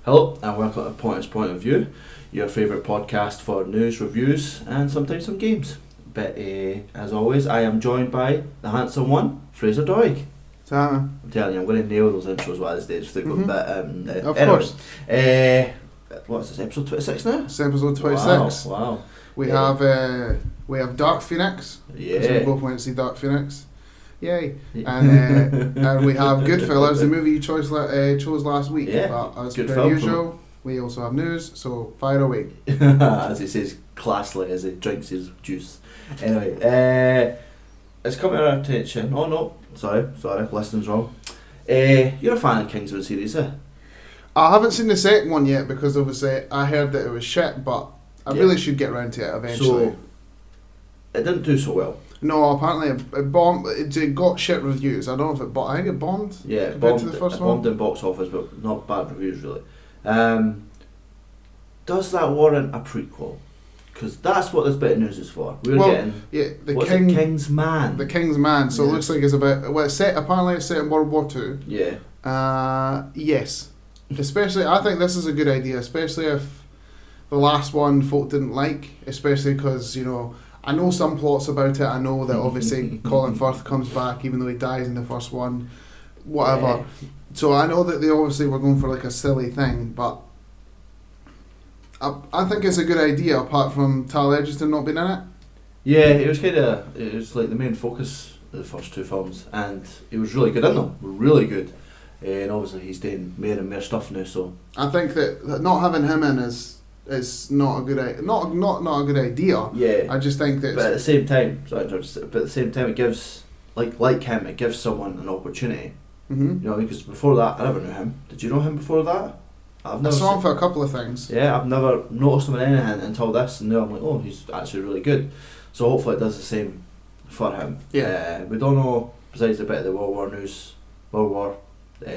Hello and welcome to Pointer's Point of View, your favourite podcast for news, reviews and sometimes some games. But as always, I am joined by the handsome one, Fraser Doig. I'm telling you, I'm going to nail those intros while I stage through. Of anyway, course. What's this, episode 26 now? It's episode 26. Wow. We have Dark Phoenix. Yeah. We both went to see Dark Phoenix. Yay. And we have Goodfellas, the movie you chose last week. Yeah. But as Good per film. usual, we also have news, so fire away. As he says classily as he drinks his juice. Anyway, it's come to our attention. Oh no, sorry, listening's wrong. You're a fan of the Kingsman series, eh? I haven't seen the second one yet because obviously I heard that it was shit, but I really should get around to it eventually. So, it didn't do so well. No, apparently it bombed. It got shit reviews. I don't know if it bombed. I think it bombed. Yeah, it compared bombed, to the first it one. bombed in box office, but not bad reviews really. Does that warrant a prequel? Because that's what this bit of news is for. We're getting Kingsman. The Kingsman. So it looks like it's about. Well, apparently it's set in World War II. Yeah. Yes. Especially, I think this is a good idea. Especially if the last one folk didn't like. Especially because I know some plots about it. I know that obviously Colin Firth comes back even though he dies in the first one. Whatever. Yeah. So I know that they obviously were going for like a silly thing, but I think it's a good idea apart from Tal Edgerton not being in it. Yeah, it was like the main focus of the first two films, and he was really good in them. Really good. And obviously he's doing more and more stuff now. So I think that not having him in is not a good idea. Not a good idea. Yeah. I just think that. But at the same time, it gives like him, it gives someone an opportunity. Mm-hmm. Because before that, I never knew him. Did you know him before that? I saw him for a couple of things. Yeah, I've never noticed him in anything until this, and now I'm like, oh, he's actually really good. So hopefully it does the same for him. Yeah. We don't know, besides the bit of the World War news,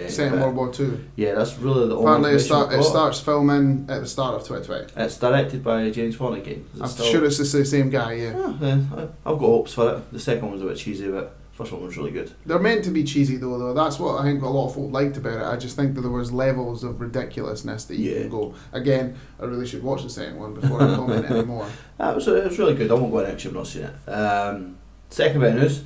Set in World War II. Yeah, that's really the only. Apparently information it starts filming at the start of 2020. It's directed by James Bond again. I'm sure it's the same guy, yeah. I've got hopes for it. The second one was a bit cheesy, but the first one was really good. They're meant to be cheesy though. That's what I think a lot of folk liked about it. I just think that there was levels of ridiculousness that you can go. Again, I really should watch the second one before I comment anymore. It was really good. I won't go in next year, I've not seen it. Second bit of news,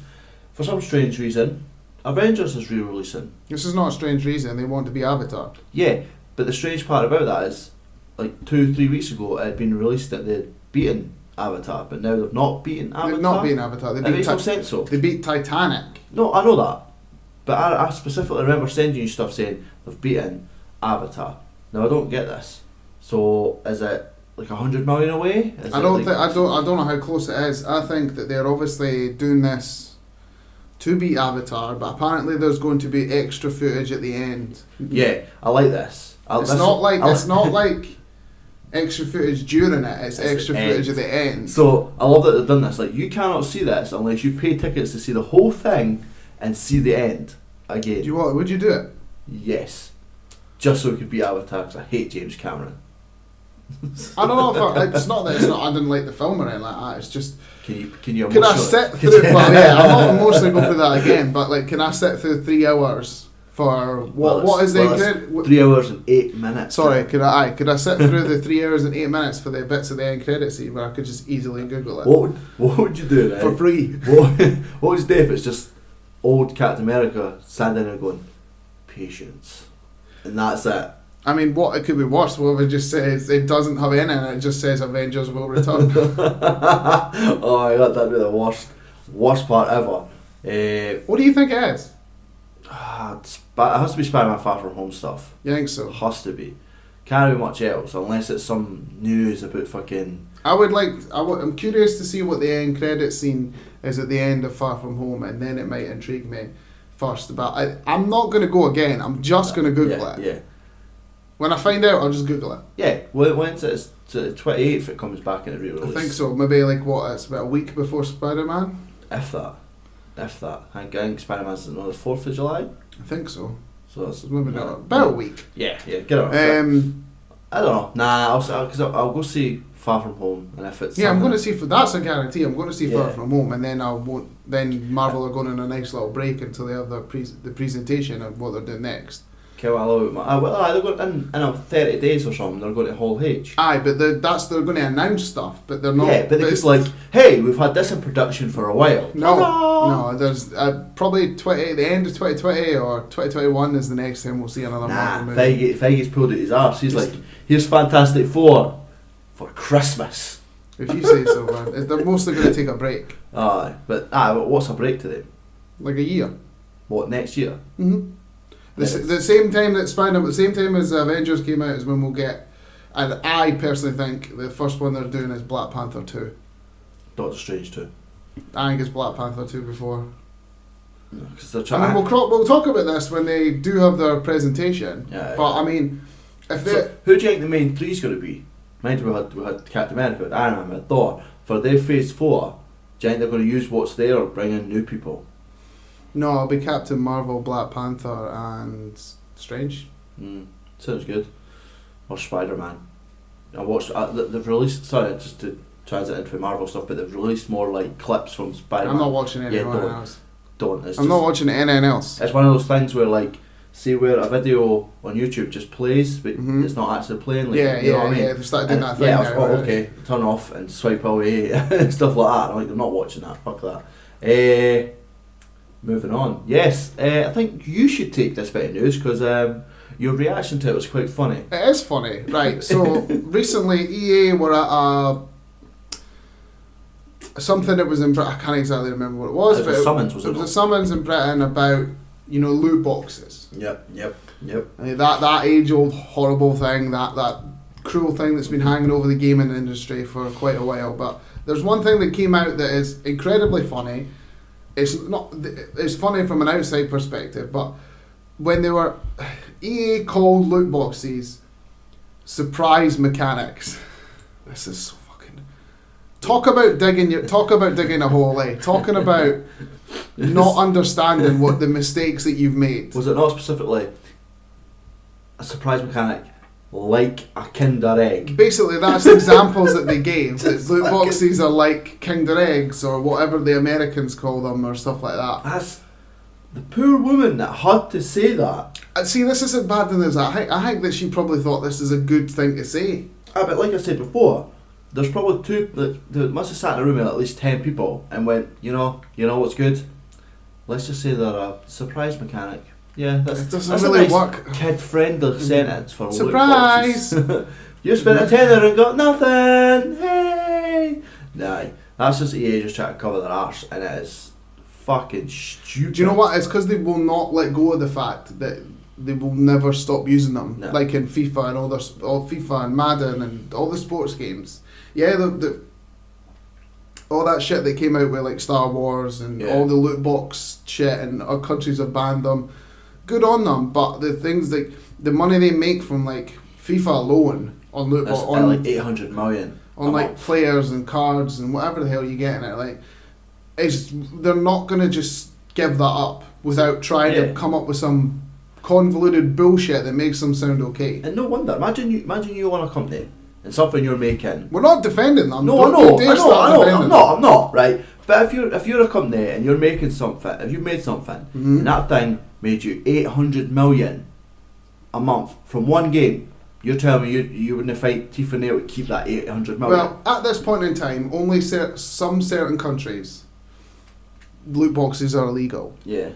for some strange reason, Avengers is re-releasing. This is not a strange reason. They want to be Avatar. Yeah, but the strange part about that is, like 2-3 weeks ago, it had been released that they'd beaten Avatar, but now they've not beaten Avatar. They've not beaten Avatar. It makes no sense though. They beat Titanic. No, I know that, but I specifically remember sending you stuff saying they've beaten Avatar. Now I don't get this. So is it like 100 million away? I don't know how close it is. I think that they're obviously doing this to beat Avatar, but apparently there's going to be extra footage at the end. Yeah, I like this. It's not like extra footage during it. It's extra footage at the end. So I love that they've done this. Like, you cannot see this unless you pay tickets to see the whole thing and see the end again. Would you do it? Yes, just so it could be Avatar, because I hate James Cameron. I don't know if it's not that I didn't like the film or anything like that. It's just Can I sit through? Well, yeah, I'm not emotionally go through that again. But like, can I sit through 3 hours for what is the 3 hours and 8 minutes? Sorry, could I sit through the 3 hours and 8 minutes for the bits of the end credit scene where I could just easily Google it? What would you do, right? For free? What would you do if it's just old Captain America standing there going, patience, and that's it? I mean, what it could be worse. What if it just says it doesn't have any in it? It just says Avengers will return. Oh my god, that'd be the worst part ever. What do you think it is? It has to be Spider-Man Far From Home stuff. You think so? It has to be. Can't be much else unless it's some news about fucking. I'm curious to see what the end credit scene is at the end of Far From Home, and then it might intrigue me first. But I'm not going to go again. I'm just going to Google it. Yeah. When I find out, I'll just Google it. Yeah, well, when's it? It's the 28th it comes back in a re-release. I think so. Maybe it's about a week before Spider-Man. If that. I think Spider-Man's on the 4th of July. I think so. So that's maybe not about a week. Yeah, get it. I don't know. Nah, I'll go see Far From Home, and if it's I'm going to see. That's a guarantee. I'm going to see Far From Home, and then I won't. Then Marvel are going on a nice little break until they have the presentation of what they're doing next. Kill all about they're going in 30 days or something. They're going to Hall H. Aye, but they're going to announce stuff, but they're not. Yeah, but it's like, hey, we've had this in production for a while. No. There's probably the end of 2020 or 2021 is the next time we'll see another Marvel movie. Feige's pulled at his arse. He's like, here's Fantastic Four for Christmas. If you say so, man. They're mostly going to take a break. But what's a break to them? Like a year. What, next year? Mm-hmm. The same time that Spider-Man, the same time as Avengers came out is when we'll get, and I personally think the first one they're doing is Black Panther 2. Doctor Strange 2. I think it's Black Panther 2 before. Because they're trying. I mean, we'll talk about this when they do have their presentation. Yeah. But I mean, if so who do you think the main three's going to be? Mind you, we had Captain America, Iron Man, Thor. For their Phase 4, do you think they're going to use what's there or bring in new people? No, it'll be Captain Marvel, Black Panther, and Strange. Sounds good. Or Spider-Man. I watched. They've released. Sorry, just to transit into Marvel stuff, but they've released more like clips from Spider-Man. I'm not watching anything else. I'm not watching anything else. It's one of those things where, like, see where a video on YouTube just plays, but it's not actually playing. Like, you know what I mean? Yeah. They've started doing that thing. Yeah, now, okay, turn off and swipe away and stuff like that. I'm like, I'm not watching that. Fuck that. Moving on. Yes, I think you should take this bit of news because your reaction to it was quite funny. It is funny, right? So recently, EA were at something that was in Britain. I can't exactly remember what it was, but it was a summons in Britain about loot boxes. Yep. I mean, that age-old horrible thing, that cruel thing that's been hanging over the gaming industry for quite a while. But there's one thing that came out that is incredibly funny. It's funny from an outside perspective, but when they were EA called loot boxes surprise mechanics. This is so fucking talk about digging a hole, eh? Talking about not understanding what the mistakes that you've made. Was it not specifically a surprise mechanic like a Kinder Egg? Basically, that's examples that they gave. That loot boxes are like Kinder Eggs or whatever the Americans call them or stuff like that. That's the poor woman that had to say that. See, this isn't bad than this. I think that she probably thought this is a good thing to say. But like I said before, there's probably they must have sat in a room with at least 10 people and went, you know what's good? Let's just say they're a surprise mechanic. Yeah, that's really a nice work. Kid-friendly sentence for surprise. Loot boxes. You spent a tenner and got nothing. Hey, nah, that's just EA just trying to cover their arse, and it is fucking stupid. Do you know what? It's because they will not let go of the fact that they will never stop using them. No. Like in FIFA and all FIFA and Madden and all the sports games. Yeah, all that shit that came out with like Star Wars and all the loot box shit and other countries have banned them. Good on them, but the things like the money they make from like FIFA alone on loot box on like 800 million on like month. Players and cards and whatever the hell you get in it, like they're not gonna just give that up without trying to come up with some convoluted bullshit that makes them sound okay. And no wonder. Imagine you own a company and something you're making. We're not defending them. No, I know. I'm not. Right, but if you're a company and you're making something, if you made something and that thing made you 800 million a month from one game, you're telling me you wouldn't fight teeth and nail to keep that 800 million? Well, at this point in time, only some certain countries loot boxes are illegal. Yeah.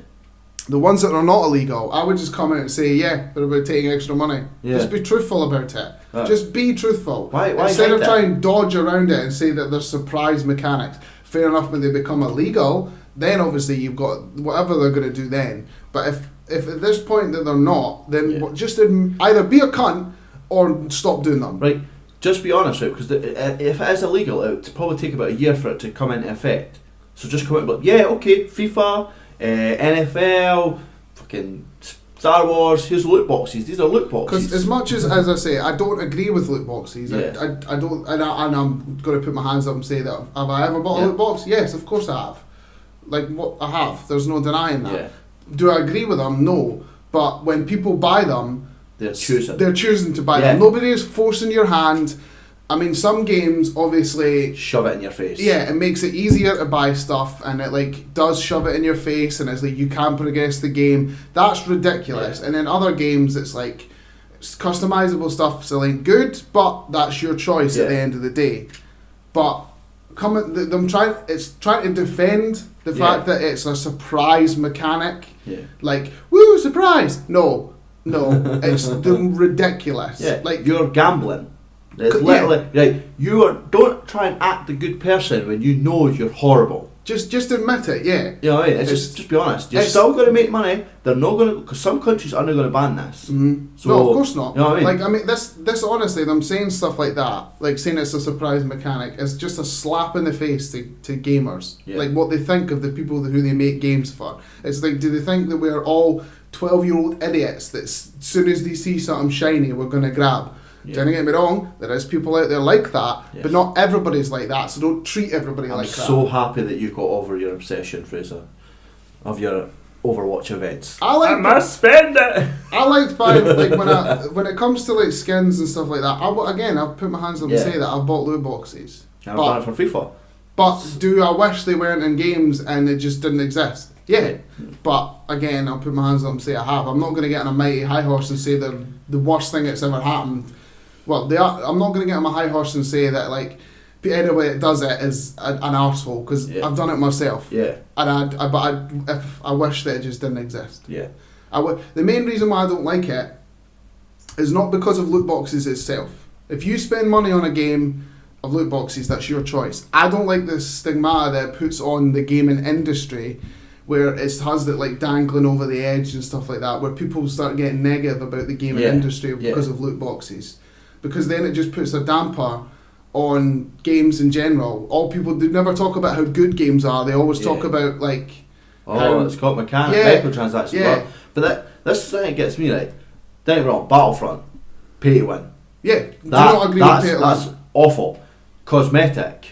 The ones that are not illegal, I would just come out and say, yeah, they're about taking extra money. Yeah. Just be truthful about it. Just be truthful. Why instead of trying to dodge around it and say that there's surprise mechanics. Fair enough, when they become illegal, then obviously you've got whatever they're going to do then. But if at this point that they're not, then just either be a cunt or stop doing them. Right. Just be honest, right? Because if it is illegal, it would probably take about a year for it to come into effect. So just come out and be like, yeah, okay, FIFA, NFL, fucking Star Wars, here's loot boxes. These are loot boxes. Because as much as I say, I don't agree with loot boxes. Yeah. I don't, and I'm going to put my hands up and say that have I ever bought a loot box? Yes, of course I have. Like what I have. There's no denying that. Yeah. Do I agree with them? No. But when people buy them, they're choosing to buy them. Nobody is forcing your hand. I mean, some games obviously shove it in your face. Yeah, it makes it easier to buy stuff, and it like does shove it in your face, and it's like you can progress the game. That's ridiculous. Yeah. And then other games, it's like it's customizable stuff. So like good, but that's your choice at the end of the day. But it's trying to defend the fact that it's a surprise mechanic. Yeah. Like, woo, surprise! No, it's ridiculous. Yeah. Like you're gambling. It's literally don't try and act a good person when you know you're horrible. Just admit it, yeah. You know what I mean? It's just be honest. You're still going to make money. They're not going to, because some countries aren't going to ban this. Mm-hmm. So, no, of course not. You know what I mean? Like, I mean, this honestly, them saying stuff like that, like saying it's a surprise mechanic, is just a slap in the face to gamers. Yeah. Like what they think of the people who they make games for. It's like, do they think that we're all 12-year-old idiots that as soon as they see something shiny, we're going to grab? Yeah. Don't get me wrong, there is people out there like that, Yes. but not everybody's like that, so don't treat everybody like that. I'm so happy that you got over your obsession, Fraser, of your Overwatch events. I must spend it! I liked buying, like when it comes to like skins and stuff like that, I'll put my hands up and say that I've bought loot boxes. And I've done it for FIFA. But do I wish they weren't in games and they just didn't exist? Yeah. But again, I'll put my hands up and say I have. I'm not going to get on a mighty high horse and say they're the worst thing that's ever happened. Well, they are. I'm not going to get on my high horse and say that like anybody that does it is an arsehole, because I've done it myself. Yeah. And I wish that it just didn't exist. Yeah. The main reason why I don't like it is not because of loot boxes itself. If you spend money on a game of loot boxes, that's your choice. I don't like the stigmata that it puts on the gaming industry, where it has it like dangling over the edge and stuff like that, where people start getting negative about the gaming industry because of loot boxes. Because then it just puts a damper on games in general. All people do never talk about how good games are. They always talk about like it's got microtransactions. Yeah. But this thing gets me right. Don't get me wrong, Battlefront, pay to win. Yeah. Do not agree with pay to win. That's awful. Cosmetic.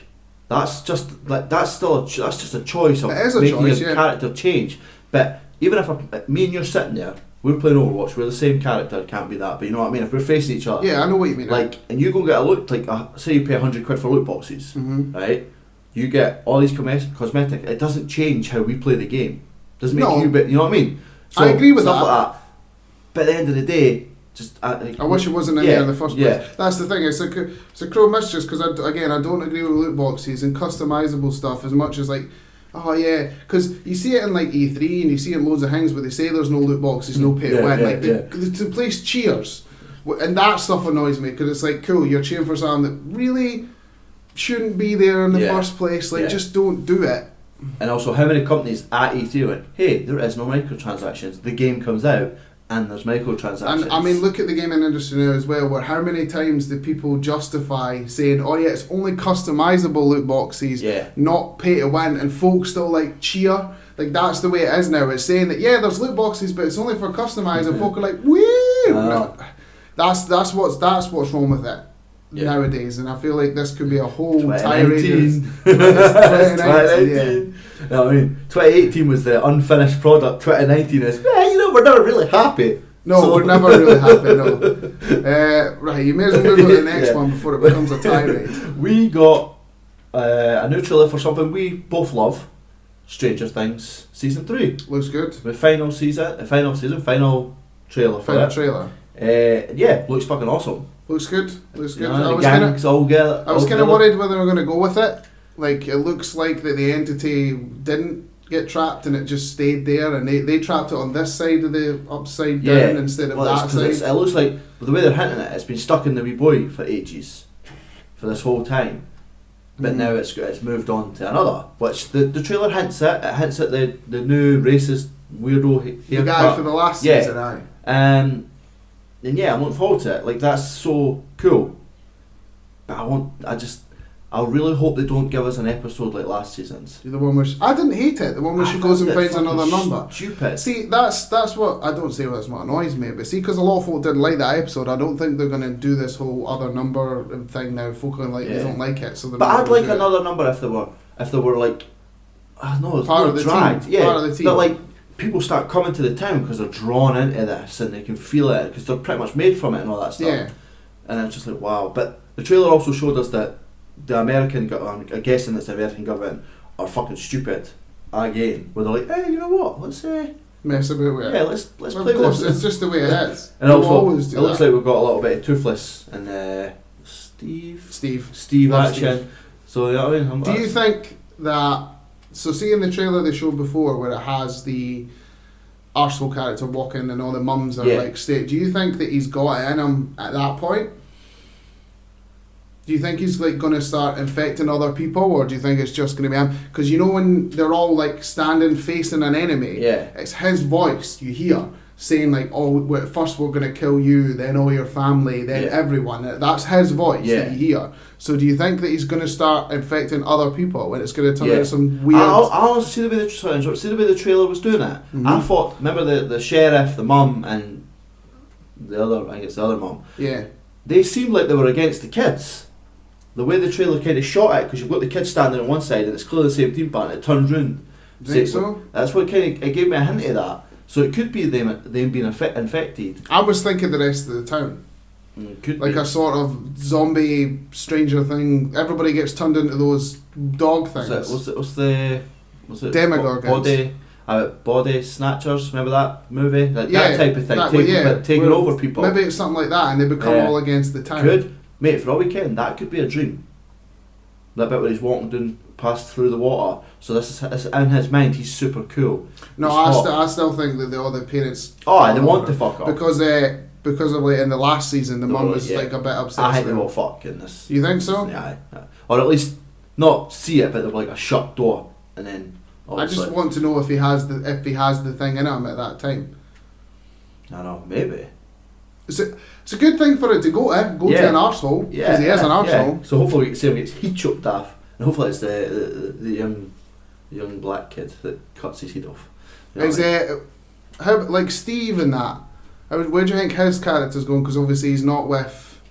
That's just a choice of making your character change. But even if me and you're sitting there, we're playing Overwatch, we're the same character, it can't be that, but you know what I mean, if we're facing each other. Yeah, I know what you mean. Like, and you go get a loot, like, say you pay 100 quid for loot boxes, right? You get all these cosmetic, it doesn't change how we play the game. Doesn't make you, you know what I mean? So, I agree with stuff that. like that. But at the end of the day, just... I wish it wasn't in there in the first place. Yeah. That's the thing, it's a crow miss, just because, I don't agree with loot boxes and customizable stuff as much as like, oh yeah, because you see it in like E3 and you see it in loads of things where they say there's no loot boxes, no pay to win. The place cheers, and that stuff annoys me, because it's like, cool, you're cheering for something that really shouldn't be there in the first place. Like, just don't do it. And also, how many companies at E3 went, hey, there is no microtransactions. The game comes out and there's microtransactions. And I mean, look at the gaming industry now as well, where how many times do people justify saying, oh yeah, it's only customizable loot boxes, not pay to win, and folks still like cheer. Like, that's the way it is now. It's saying that there's loot boxes, but it's only for customized, and folk are like, woo! That's what's wrong with it nowadays, and I feel like this could be a whole tirade. 2019. No, I mean, 2018 was the unfinished product. 2019 is, we're never really happy. No, we're never really happy, no. Right, you may as well move on to the next one before it becomes a tirade. We got a new trailer for something we both love, Stranger Things Season 3. Looks good. The final trailer for it. Trailer. Looks fucking awesome. Looks good. Looks good. I was kind of worried whether we were going to go with it. Like, it looks like that the entity didn't get trapped and it just stayed there, and they trapped it on this side of the upside down instead of that side. It looks like, the way they're hinting at it, it's been stuck in the wee boy for ages, for this whole time. But now it's moved on to another, which the trailer hints at. It hints at the new racist weirdo haircut. The guy for the last season, aye. And I'm looking forward to it. Like, that's so cool. But I really hope they don't give us an episode like last season's. The one where I didn't hate it. The one where she goes and finds another number. Stupid. See, that's what I don't say. That's what annoys me. But see, because a lot of folk didn't like that episode, I don't think they're going to do this whole other number thing now. Folk are like, they don't like it, so. But I'd like another number if they were like, no, it's part of the dragged. Team. Yeah, part of the team. But like, people start coming to the town because they're drawn into this and they can feel it because they're pretty much made from it and all that stuff. Yeah. And it's just like, wow. But the trailer also showed us that the American government, I'm guessing it's the American government, are fucking stupid again. Where they're like, hey, you know what? Let's mess about with it. yeah, let's play Of with course, this. it's just the way it is. And We'll also, always do it looks that. like we've got a little bit of Toothless and Steve Love action. Steve. So yeah, I mean, Do you think that? So, see in the trailer they showed before, where it has the arsehole character walking and all the mums are Yeah. like state. Do you think that he's got it in him at that point? Do you think he's like going to start infecting other people, or do you think it's just going to be him? Because you know when they're all like standing facing an enemy, Yeah. it's his voice you hear saying like, "Oh, first we're going to kill you, then all your family, then Yeah. everyone." That's his voice Yeah. that you hear. So do you think that he's going to start infecting other people, and it's going to turn Yeah. into some weird? I also see the way the trailer was doing it. Mhm. I thought, remember the sheriff, the mum, and the other, I guess the other mum. Yeah. They seemed like they were against the kids. The way the trailer kind of shot it, because you've got the kids standing on one side and it's clearly the same team part, and it turns round. Do you think so? That's what kind of it gave me a hint of that. So it could be them being infected. I was thinking the rest of the town. Could Like be. a sort of zombie Stranger Thing. Everybody gets turned into those dog things. What's it? Demogorgons. Body snatchers. Remember that movie? That type of thing. that- Taking Where over people. Maybe it's something like that, and they become Yeah. all against the town. Could, mate, for all we can, that could be a dream. That bit where he's walking down past through the water. So this is in his mind. He's super cool. No, He's I hot. still think that the other parents. Oh, they want to fuck up. because of like in the last season, the They mum were, was yeah. like a bit obsessed. I think they with will it. fuck in this. You think so? Yeah, or at least not see it, but they'll be like a shut door, and then. I just obviously- want to know if he has the thing in him at that time. I don't know, maybe. It's a good thing for it to go to an arsehole, because he is an arsehole. So hopefully we can see him gets heat chopped off, and hopefully it's the young black kid that cuts his head off. You know Is what I mean? it how like Steve and that? Where do you think his character's going? Because obviously he's not with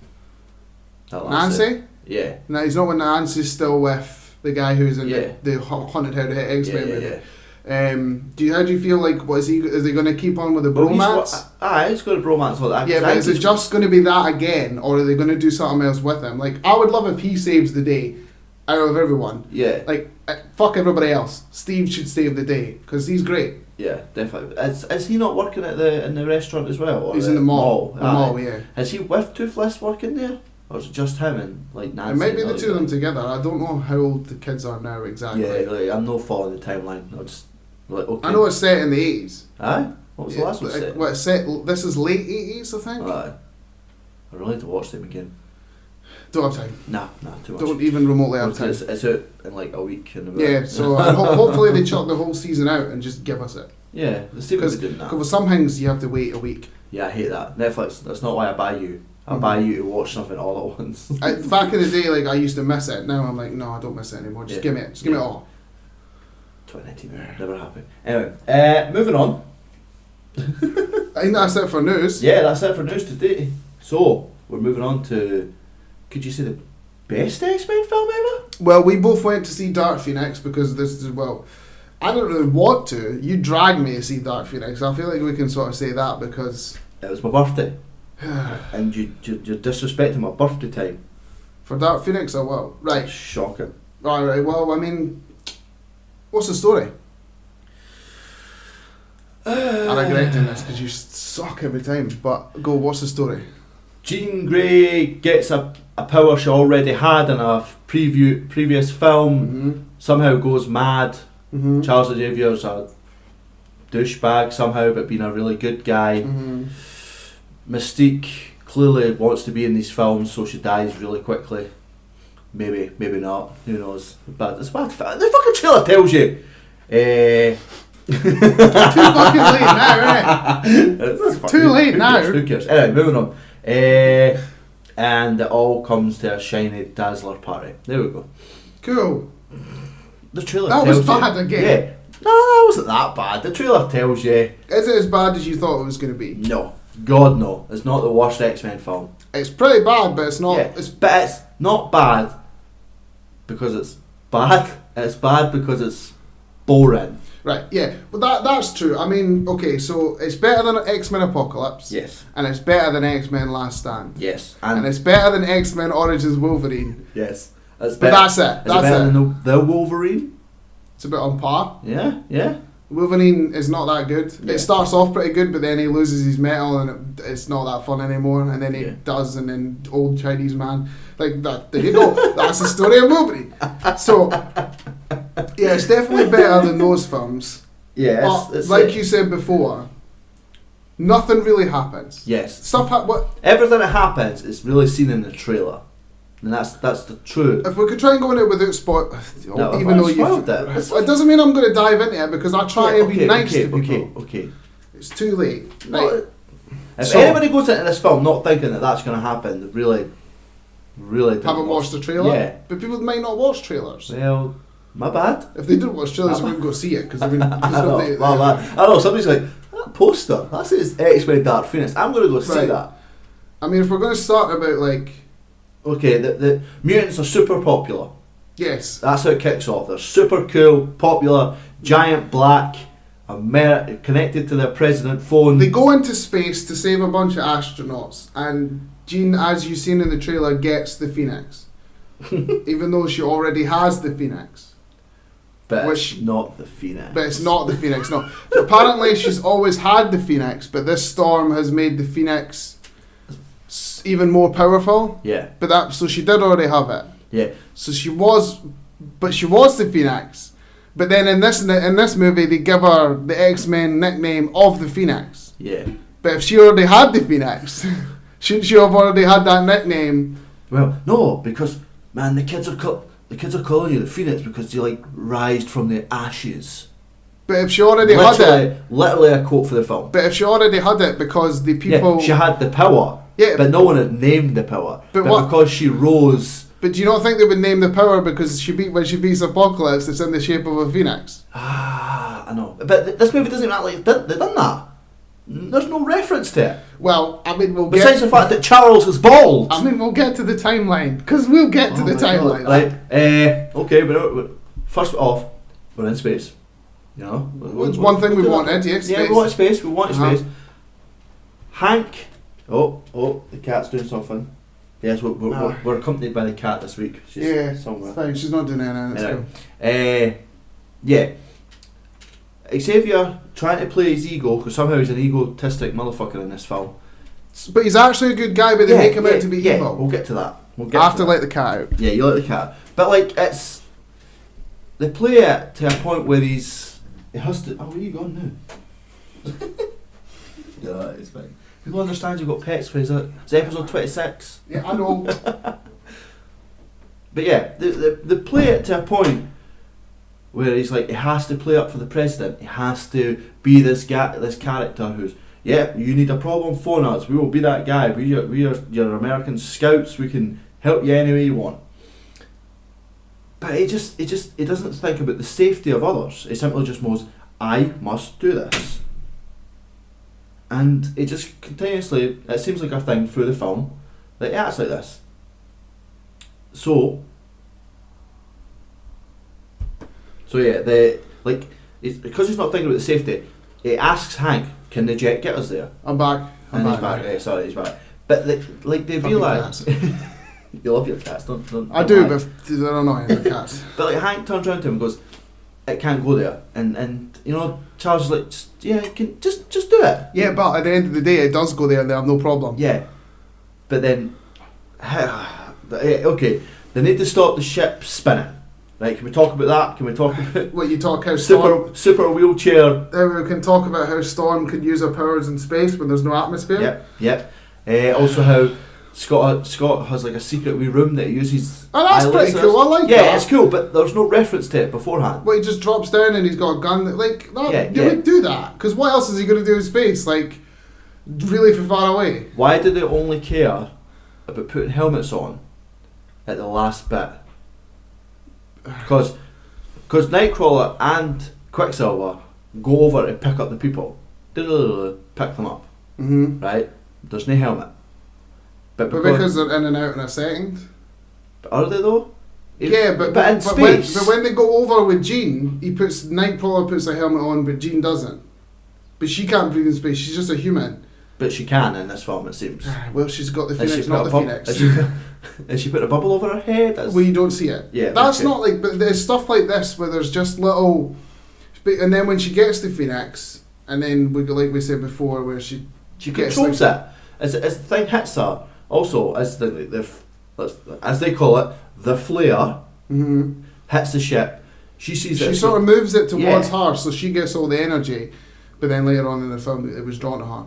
That last Nancy. bit. Yeah. No, he's not with Nancy. He's still with the guy who's in Yeah. the haunted how to hit X-Men Yeah, movie. yeah. How do you feel like? What is he? Is he going to keep on with the Well, bromance? he's got a bromance all that. Yeah, but is it just going to be that again, or are they going to do something else with him? Like, I would love if he saves the day out of everyone. Yeah. Like, fuck everybody else. Steve should save the day because he's great. Yeah, definitely. Is he not working in the restaurant as well? Or He's in the mall. The Aye. mall, yeah. Is he with Toothless working there, or is it just him and like Nancy? It might be and the other two of them guy? together. I don't know how old the kids are now exactly. Yeah, like, I'm not following the timeline. I'm just like, okay. I know it's set in the 80s. Aye. What was the last one set? What it's set? This is late 80s, I think. Aye. I really need to watch them again. Don't have time. Nah, too much. Don't even remotely have time. It's out in like a week. Yeah, so and hopefully they chuck the whole season out and just give us it. yeah, let's see what they're doing Because now. with some things you have to wait a week. Yeah, I hate that. Netflix, that's not why I buy you. I Mhm. buy you to watch something all at once. Back in the day, like I used to miss it. Now I'm like, no, I don't miss it anymore. Just Yeah. give me it. Just give me it all. 2019, never happy. Anyway, moving on. I think that's it for news. Yeah, that's it for news today. So, we're moving on to, could you say the best X-Men film ever? Well, we both went to see Dark Phoenix because this is, well, I don't really want to. You dragged me to see Dark Phoenix. I feel like we can sort of say that because It was my birthday. And you're disrespecting my birthday time. for Dark Phoenix, I will. Right. Shocking. Right. Well, I mean, what's the story? I regret doing this because you suck every time. But go, what's the story? Jean Grey gets a power she already had in a previous film. Mm-hmm. Somehow goes mad. Mm-hmm. Charles Xavier's a douchebag somehow, but being a really good guy. Mm-hmm. Mystique clearly wants to be in these films, so she dies really quickly. Maybe not. Who knows? It's a bad film. The fucking trailer tells you. Too fucking late now, right? Too late now. Who cares? Anyway, moving on. And it all comes to a shiny dazzler party. There we go. Cool. The trailer That tells was you. bad again. Yeah. No, that wasn't that bad. The trailer tells you. Is it as bad as you thought it was going to be? No. God, no. It's not the worst X-Men film. It's pretty bad, but it's not. Yeah, but it's not bad because it's bad. It's bad because it's boring. Right, yeah, but that's true. I mean, okay, so it's better than X-Men Apocalypse. Yes. And it's better than X-Men Last Stand. Yes. And it's better than X-Men Origins Wolverine. Yes. But that's it. Is it better than the Wolverine? It's a bit on par. Yeah, yeah. Wolverine is not that good. Yeah. It starts off pretty good, but then he loses his metal and it's not that fun anymore. And then he does, and then old Chinese man, like that. There you go. That's the story of Wolverine. So yeah, it's definitely better than those films. Yeah, but like you said before, nothing really happens. Yes. Stuff what everything that happens is really seen in the trailer. And that's the truth. If we could try and go into it without No, even though it doesn't mean I'm going to dive into it because I try and be nice to people. Okay. It's too late. Well, if anybody goes into this film not thinking that that's going to happen, they really haven't watched the trailer. Yeah. But people might not watch trailers. Well, my bad. If they didn't watch trailers, they wouldn't go see it because I know. Somebody's like, that poster. That says X-Men Dark Phoenix. I'm going to go see that. I mean, if we're going to start about like. Okay, the mutants are super popular. Yes. That's how it kicks off. They're super cool, popular, giant black, connected to their president phone. They go into space to save a bunch of astronauts, and Jean, as you've seen in the trailer, gets the Phoenix. Even though she already has the Phoenix. But it's not the Phoenix. But it's not the Phoenix, no. So apparently she's always had the Phoenix, but this storm has made the Phoenix even more powerful. Yeah. But so she did already have it. Yeah. So she was the Phoenix. But then in this movie they give her the X-Men nickname of the Phoenix. Yeah. But if she already had the Phoenix, shouldn't she have already had that nickname? Well, no, because man, the kids are calling you the Phoenix because you like rised from the ashes. But if she already had it, literally a quote for the film. But if she already had it because the people, she had the power. Yeah, but no one had named the power. But because she rose. But do you not think they would name the power because when she beats Apocalypse, it's in the shape of a phoenix? I know. But this movie doesn't act like they've done that. There's no reference to it. Well, I mean, besides the fact that Charles is bald. I mean, we'll get to the timeline because we'll get to the timeline. Right. Okay, but first off, we're in space. You know, it's one thing we wanted. Yeah, we want space. We want space. Hank. Oh, the cat's doing something. Yes, we're accompanied by the cat this week. She's somewhere. It's fine. She's not doing anything. It's cool. Yeah. Xavier trying to play his ego because somehow he's an egotistic motherfucker in this film. But he's actually a good guy, but they make him out to be evil. We'll get to that. I have to let the cat out. Yeah, you let the cat out. But like, they play it to a point where he has to. Oh, where are you going now? Yeah, it's fine. People understand you've got pets for it's episode 26. Yeah, I know. But yeah, they play it to a point where he's like, he has to play up for the president. He has to be this character who's, you need a problem, phone us. We will be that guy. We are your American scouts. We can help you any way you want. But it doesn't think about the safety of others. It simply just knows, I must do this. And it just continuously, it seems like a thing through the film, that it acts like this. So yeah, because he's not thinking about the safety, he asks Hank, can the jet get us there? I'm back. He's back. Right, sorry, he's back. But they realise... You love your cats, don't I do, but they're annoying, the cats. But like Hank turns around to him and goes, it can't go there. And you know, Charles is like, just do it. Yeah, but at the end of the day, it does go there and they have no problem. Yeah. But then, okay, they need to stop the ship spinning. Right, can we talk about that? Can we talk about... What, you talk how Storm... Super wheelchair... We can talk about how Storm could use her powers in space when there's no atmosphere. Yep. Also how Scott has like a secret wee room that he uses... Oh, that's pretty cool, I like that. Yeah, it's cool, but there's no reference to it beforehand. Well, he just drops down and he's got a gun. Like, you would do that. Because what else is he going to do in space? Like, really for far away? Why do they only care about putting helmets on at the last bit? Because Nightcrawler and Quicksilver go over and pick up the people. Pick them up. Mm-hmm. Right? There's no helmet. But because they're in and out in a second. Are they though? Yeah, in but space. when they go over with Jean, Nightcrawler puts a helmet on, but Jean doesn't. But she can't breathe in space. She's just a human. But she can in this film, it seems. Well, she's got the Has Phoenix, she not put the a Phoenix. Has she put a bubble over her head? Well, you don't see it. Yeah, That's okay. not like. But there's stuff like this where there's just little. And then when she gets the Phoenix, and then like we said before, where she gets controls it as the thing hits her. Also, as as they call it, the flare hits the ship. She sees it. She sort of moves it towards her, so she gets all the energy. But then later on in the film, it was drawn to her.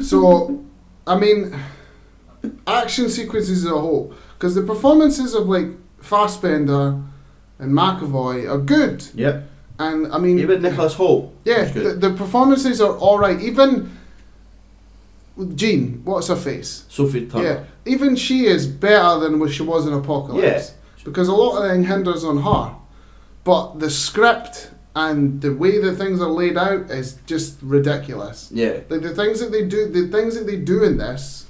So, I mean, action sequences as a whole, because the performances of like Fassbender and McAvoy are good. Yep. And I mean, even Nicholas Hoult. Yeah, the performances are all right. Even Jean, what's her face? Sophie Turner. Yeah, even she is better than what she was in Apocalypse. Yeah. Because a lot of it hinders on her, but the script and the way that things are laid out is just ridiculous. Yeah. Like the things that they do in this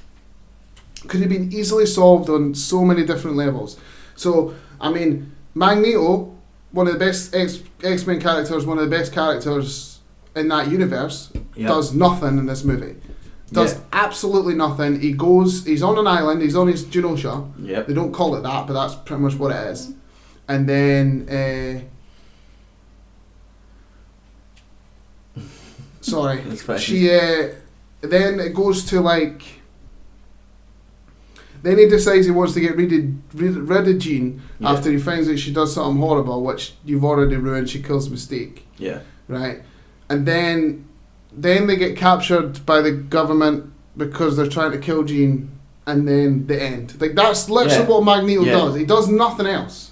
could have been easily solved on so many different levels. So, I mean, Magneto, one of the best X-Men characters, one of the best characters in that universe, does nothing in this movie. Does absolutely nothing. He's on an island, he's on his Genosha. Yep. They don't call it that, but that's pretty much what it is. And then, sorry, then it goes to like, then he decides he wants to get rid of Jean after he finds that she does something horrible, which you've already ruined. She kills Mystique. Yeah. Right? And then they get captured by the government because they're trying to kill Jean, and then the end. Like, that's literally what Magneto does. He does nothing else.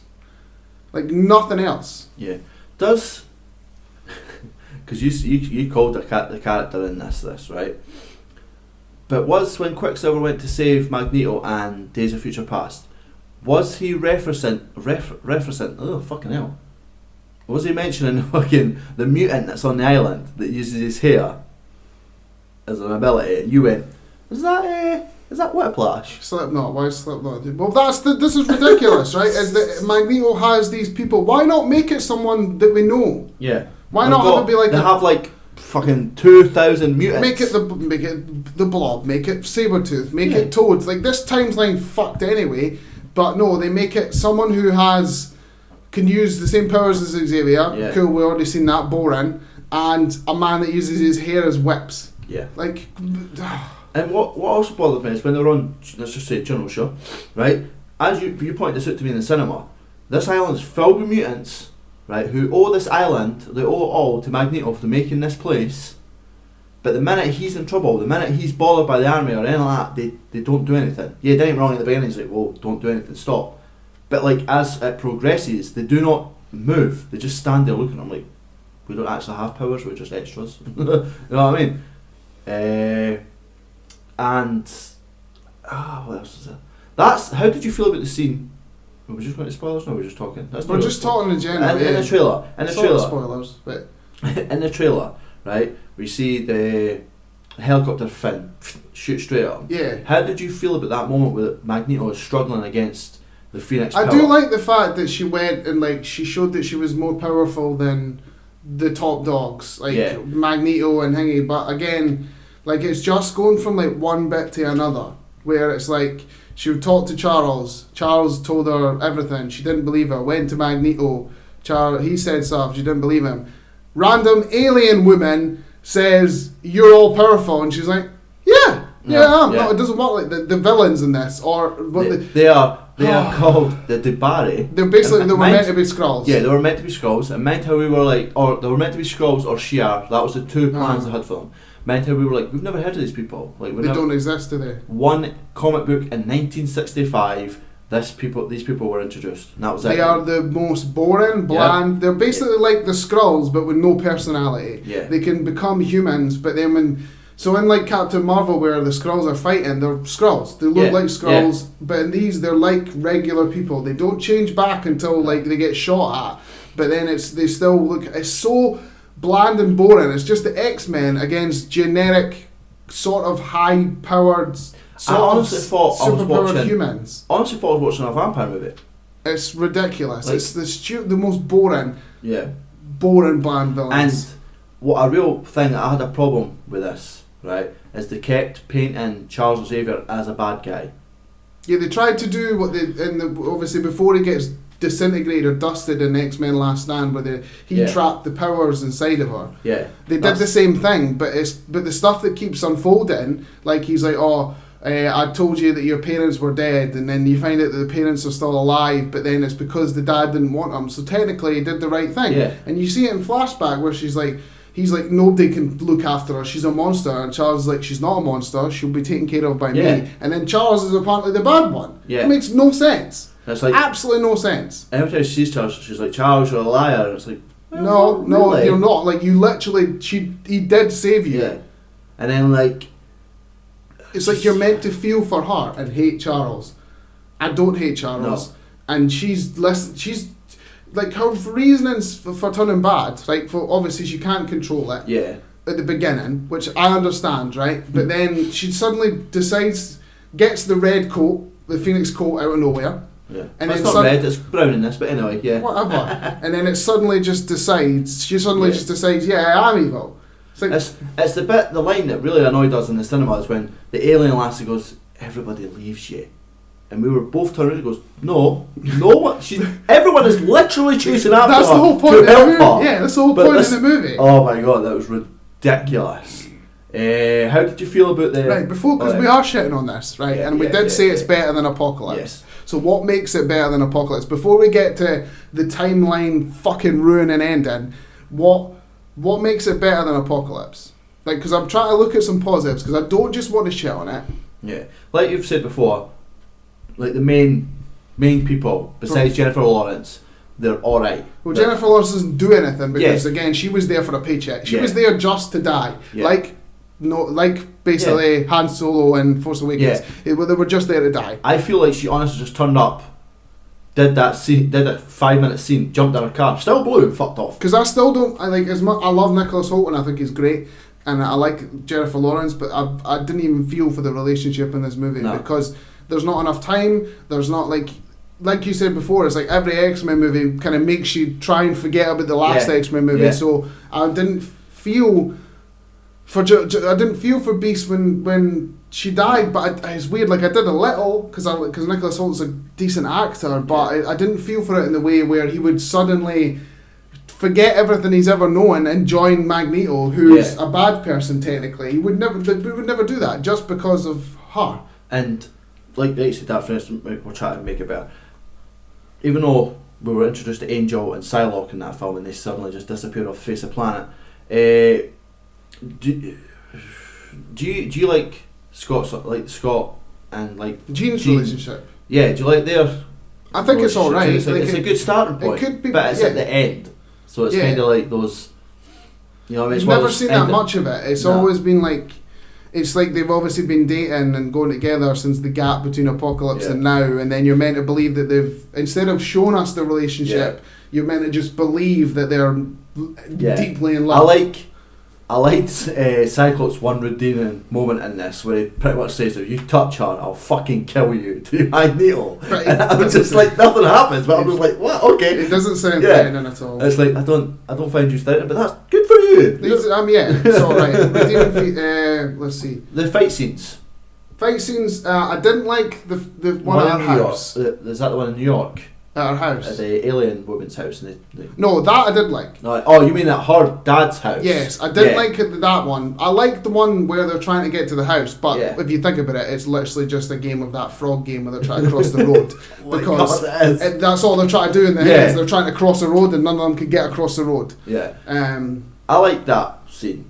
Like, nothing else. Yeah. Does... Because you called the character in this, right? But when Quicksilver went to save Magneto and Days of Future Past, was he referencing oh fucking hell, was he mentioning fucking the mutant that's on the island that uses his hair as an ability? And you went, is that Whiplash? Slipknot. Why Slipknot? Well, this is ridiculous, right? Is that Magneto has these people? Why not make it someone that we know? Yeah. Why not have it be like they have like fucking 2,000 mutants. Make it the Blob, make it Sabretooth, make it Toad. Like, this timeline fucked anyway, but no, they make it someone who can use the same powers as Xavier. Yeah. Cool, we already seen that. Boring. And a man that uses his hair as whips. Yeah. Like. And what also bothered me is when they were on, let's just say, Genosha, right? As you pointed this out to me in the cinema, this island's filled with mutants. Right, who owe this island, they owe it all to Magneto for making this place. But the minute he's in trouble, the minute he's bothered by the army or anything like that, they don't do anything. Yeah, they ain't wrong at the beginning, it's like, whoa, don't do anything, stop. But like, as it progresses, they do not move. They just stand there looking at them like, we don't actually have powers, we're just extras. You know what I mean? What else is there? How did you feel about the scene? Are we just going to spoilers? No, we're just talking. We're just talking in general. In the trailer. Spoilers, but in the trailer, right, we see the helicopter fin shoot straight at him. Yeah. How did you feel about that moment where Magneto is struggling against the Phoenix power? I do like the fact that she went and like she showed that she was more powerful than the top dogs, like Magneto and Hingy. But again, like, it's just going from like one bit to another, where it's like, she would talk to Charles. Charles told her everything. She didn't believe her. Went to Magneto. He said stuff. She didn't believe him. Random alien woman says, "You're all powerful," and she's like, "Yeah, I am." No, it doesn't work like the villains in this, or what they are called the Debari. They were meant to be Skrulls. Yeah, they were meant to be Skrulls, and meant how we were like, or they were meant to be Skrulls or Shi'ar. That was the two plans they had for them. Meant how we were like, we've never heard of these people. Like, they don't exist, do they? One comic book in 1965, these people were introduced, and that was it. They are the most boring, bland. They're basically like the Skrulls, but with no personality. Yeah. They can become humans, but then in like Captain Marvel, where the Skrulls are fighting, they're Skrulls. They look like Skrulls, but in these, they're like regular people. They don't change back until like they get shot at. But then they still look. It's so bland and boring. It's just the X-Men against generic, sort of high-powered I honestly thought I was watching humans. Honestly, thought I was watching a vampire movie. It's ridiculous. Like, it's the most boring Bond villains. And what a real thing I had a problem with this, right, is they kept painting Charles Xavier as a bad guy. Yeah, they tried to do what obviously before he gets disintegrated or dusted in X-Men Last Stand, where he trapped the powers inside of her. Yeah, they did the same thing, but the stuff that keeps unfolding, like he's like, I told you that your parents were dead, and then you find out that the parents are still alive, but then it's because the dad didn't want them. So technically, he did the right thing. Yeah. And you see it in flashback where he's like, nobody can look after her. She's a monster, and Charles is like, she's not a monster. She'll be taken care of by me. And then Charles is apparently the bad one. Yeah. It makes no sense. It's like absolutely no sense. Every time she sees Charles, she's like, Charles, you're a liar. And it's like, well, no, really? You're not. Like, you literally, he did save you. Yeah. And then like, it's like you're meant to feel for her and hate Charles. I don't hate Charles. No. And she's like, her reasonings for turning bad, right? For obviously she can't control it. Yeah. At the beginning, which I understand, right? But then she suddenly gets the red coat, the Phoenix coat out of nowhere. Yeah. And it's not red, it's brown in this, but anyway, yeah. Whatever. And then she suddenly just decides, yeah, I'm evil. It's the line that really annoyed us in the cinema is when the alien lassie goes, everybody leaves you. And we were both turned around and goes, no one, everyone is literally chasing after her. That's the whole point of the movie. Yeah, that's the whole point of the movie. Oh my god, that was ridiculous. How did you feel about the... Right, because we are shitting on this, right? And we did say it's better than Apocalypse. Yes. So what makes it better than Apocalypse? Before we get to the timeline fucking ruining ending, what makes it better than Apocalypse? Like, because I'm trying to look at some positives, because I don't just want to shit on it. Yeah. Like you've said before, like the main people, besides Jennifer Lawrence, they're alright. Well, Jennifer Lawrence doesn't do anything, because again, she was there for a paycheck. She was there just to die. Yeah. Like basically Han Solo and Force Awakens. They were just there to die. I feel like she honestly just turned up, did that scene, did a 5-minute scene, jumped in her car, still blew and fucked off. Because I still don't. I love Nicholas Hoult and I think he's great, and I like Jennifer Lawrence, but I didn't even feel for the relationship in this movie because there's not enough time. There's not like you said before. It's like every X-Men movie kind of makes you try and forget about the last X-Men movie. Yeah. So I didn't feel for Beast when she died, but it's weird. Like I did a little because Nicholas Holt's a decent actor, but I didn't feel for it in the way where he would suddenly forget everything he's ever known and join Magneto, who's a bad person technically. We would never do that just because of her. And like they said that, for instance, we're trying to make it better. Even though we were introduced to Angel and Psylocke in that film, and they suddenly just disappeared off the face of the planet. Do you like Scott and like Jean's relationship? Yeah, do you like their? I think it's all right. It's a good starting point. It could be, but it's at the end, so it's kind of like those. You know, I've never seen that much of it. It's always been like, it's like they've obviously been dating and going together since the gap between Apocalypse and now, and then you're meant to believe that they've, instead of showing us the relationship, you're meant to just believe that they're deeply in love. I liked Cyclops' one redeeming moment in this where he pretty much says, if you touch her, I'll fucking kill you to Magneto. Right. And I was just like, nothing happens, but I was like, what? Okay. It doesn't sound threatening at all. It's like, I don't find you threatening, but that's good for you. It's alright. Let's see. The fight scenes. I didn't like the one at our house. Is that the one in New York? At our house. At the alien woman's house. No, that I did like. No, oh, you mean at her dad's house? Yes, I didn't like that one. I liked the one where they're trying to get to the house, but if you think about it, it's literally just a game of that frog game where they're trying to cross the road. Because that's all they're trying to do in the head is they're trying to cross the road and none of them can get across the road. Yeah. I like that scene.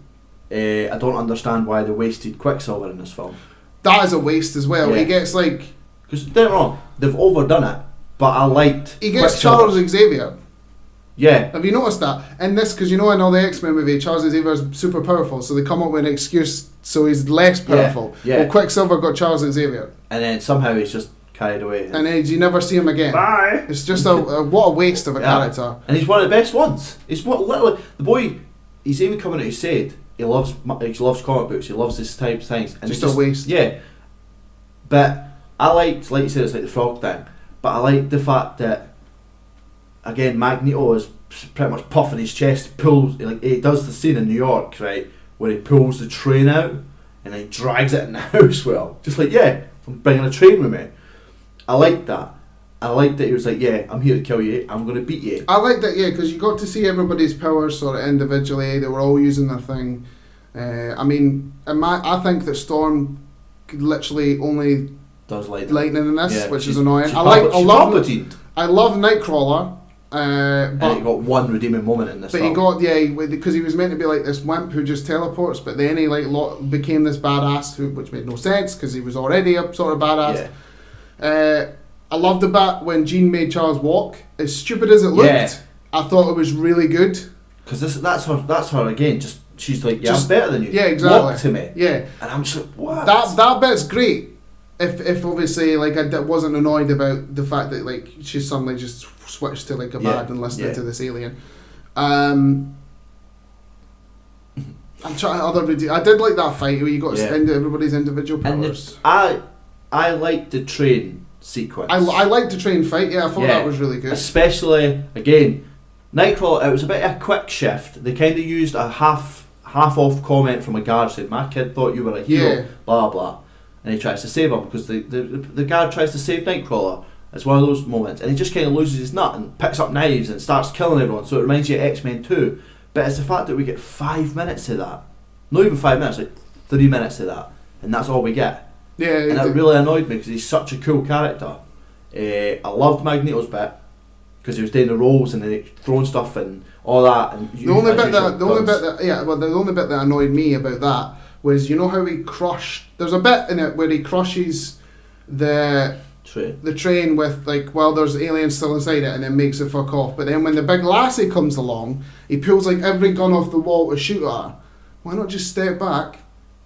I don't understand why they wasted Quicksilver in this film. That is a waste as well. He gets like... Because don't get me wrong, they've overdone it. But I liked... He gets Charles Xavier. Yeah. Have you noticed that? In this, because you know in all the X-Men movie, Charles Xavier is super powerful, so they come up with an excuse so he's less powerful. Yeah. Well, Quicksilver got Charles Xavier. And then somehow he's just carried away. And then you never see him again. Bye! It's just what a waste of a character. And he's one of the best ones. He's literally... The boy, he's even coming out, he said, he loves comic books, he loves this type of things. And just a waste. Yeah. But I liked, like you said, it's like the frog thing. But I liked the fact that, again, Magneto is pretty much puffing his chest, pulls, like he does the scene in New York, right, where he pulls the train out and he drags it in the house. Well, just like, yeah, I'm bringing a train with me. I liked that. I liked that he was like, yeah, I'm here to kill you, I'm going to beat you. I like that, yeah, because you got to see everybody's powers sort of individually. They were all using their thing. I mean, I think that Storm could literally only does lightning in this, yeah, which is annoying. I love Nightcrawler. But he got one redeeming moment in this. But he got because he was meant to be like this wimp who just teleports, but then he became this badass which made no sense because he was already a sort of badass. Yeah. I loved the bit when Jean made Charles walk. As stupid as it looked, I thought it was really good. Because that's her again. She's like, I'm better than you. Yeah, exactly. Walk to me. Yeah. And I'm just like, what? That bit's great. If obviously like I wasn't annoyed about the fact that like she suddenly just switched to like a bad and listening to this alien. I'm trying I did like that fight where you got to spend everybody's individual powers. And I liked the train sequence. I liked the train fight. Yeah, I thought that was really good. Especially again, Nightcrawler. It was a bit of a quick shift. They kind of used a half off comment from a guard saying, "My kid thought you were a hero." Blah blah. And he tries to save him because the guard tries to save Nightcrawler. It's one of those moments, and he just kind of loses his nut and picks up knives and starts killing everyone. So it reminds you of X-Men 2. But it's the fact that we get 5 minutes of that. Not even 5 minutes, like 3 minutes of that, and that's all we get. Yeah, and it really annoyed me because he's such a cool character. I loved Magneto's bit because he was doing the rolls and then throwing stuff and all that. And the only bit that annoyed me about that was, you know how he crushed. There's a bit in it where he crushes the train with like, well, there's aliens still inside it, and then makes it fuck off. But then when the big lassie comes along, he pulls like every gun off the wall to shoot at her. Why not just step back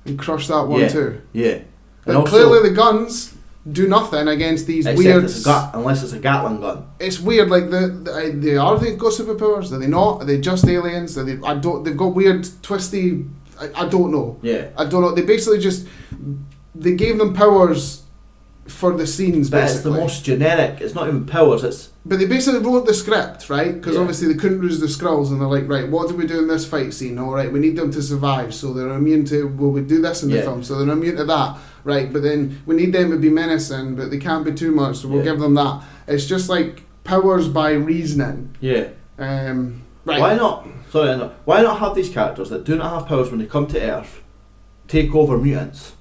and crush that one too? Yeah. And also, clearly the guns do nothing against these weird. Unless it's a Gatling gun. It's weird. Like they got superpowers? Are they not? Are they just aliens? They've got weird twisty. I don't know. Yeah. I don't know. They basically they gave them powers for the scenes. But basically. It's the most generic. It's not even powers. But they basically wrote the script, right? Because obviously they couldn't lose the Skrulls, and they're like, right, what do we do in this fight scene? All right, we need them to survive, so they're immune to. Well, we do this in the film, so they're immune to that, right? But then we need them to be menacing, but they can't be too much, so we'll give them that. It's just like powers by reasoning. Yeah. Right. Why not? Why not have these characters that do not have powers when they come to Earth take over mutants?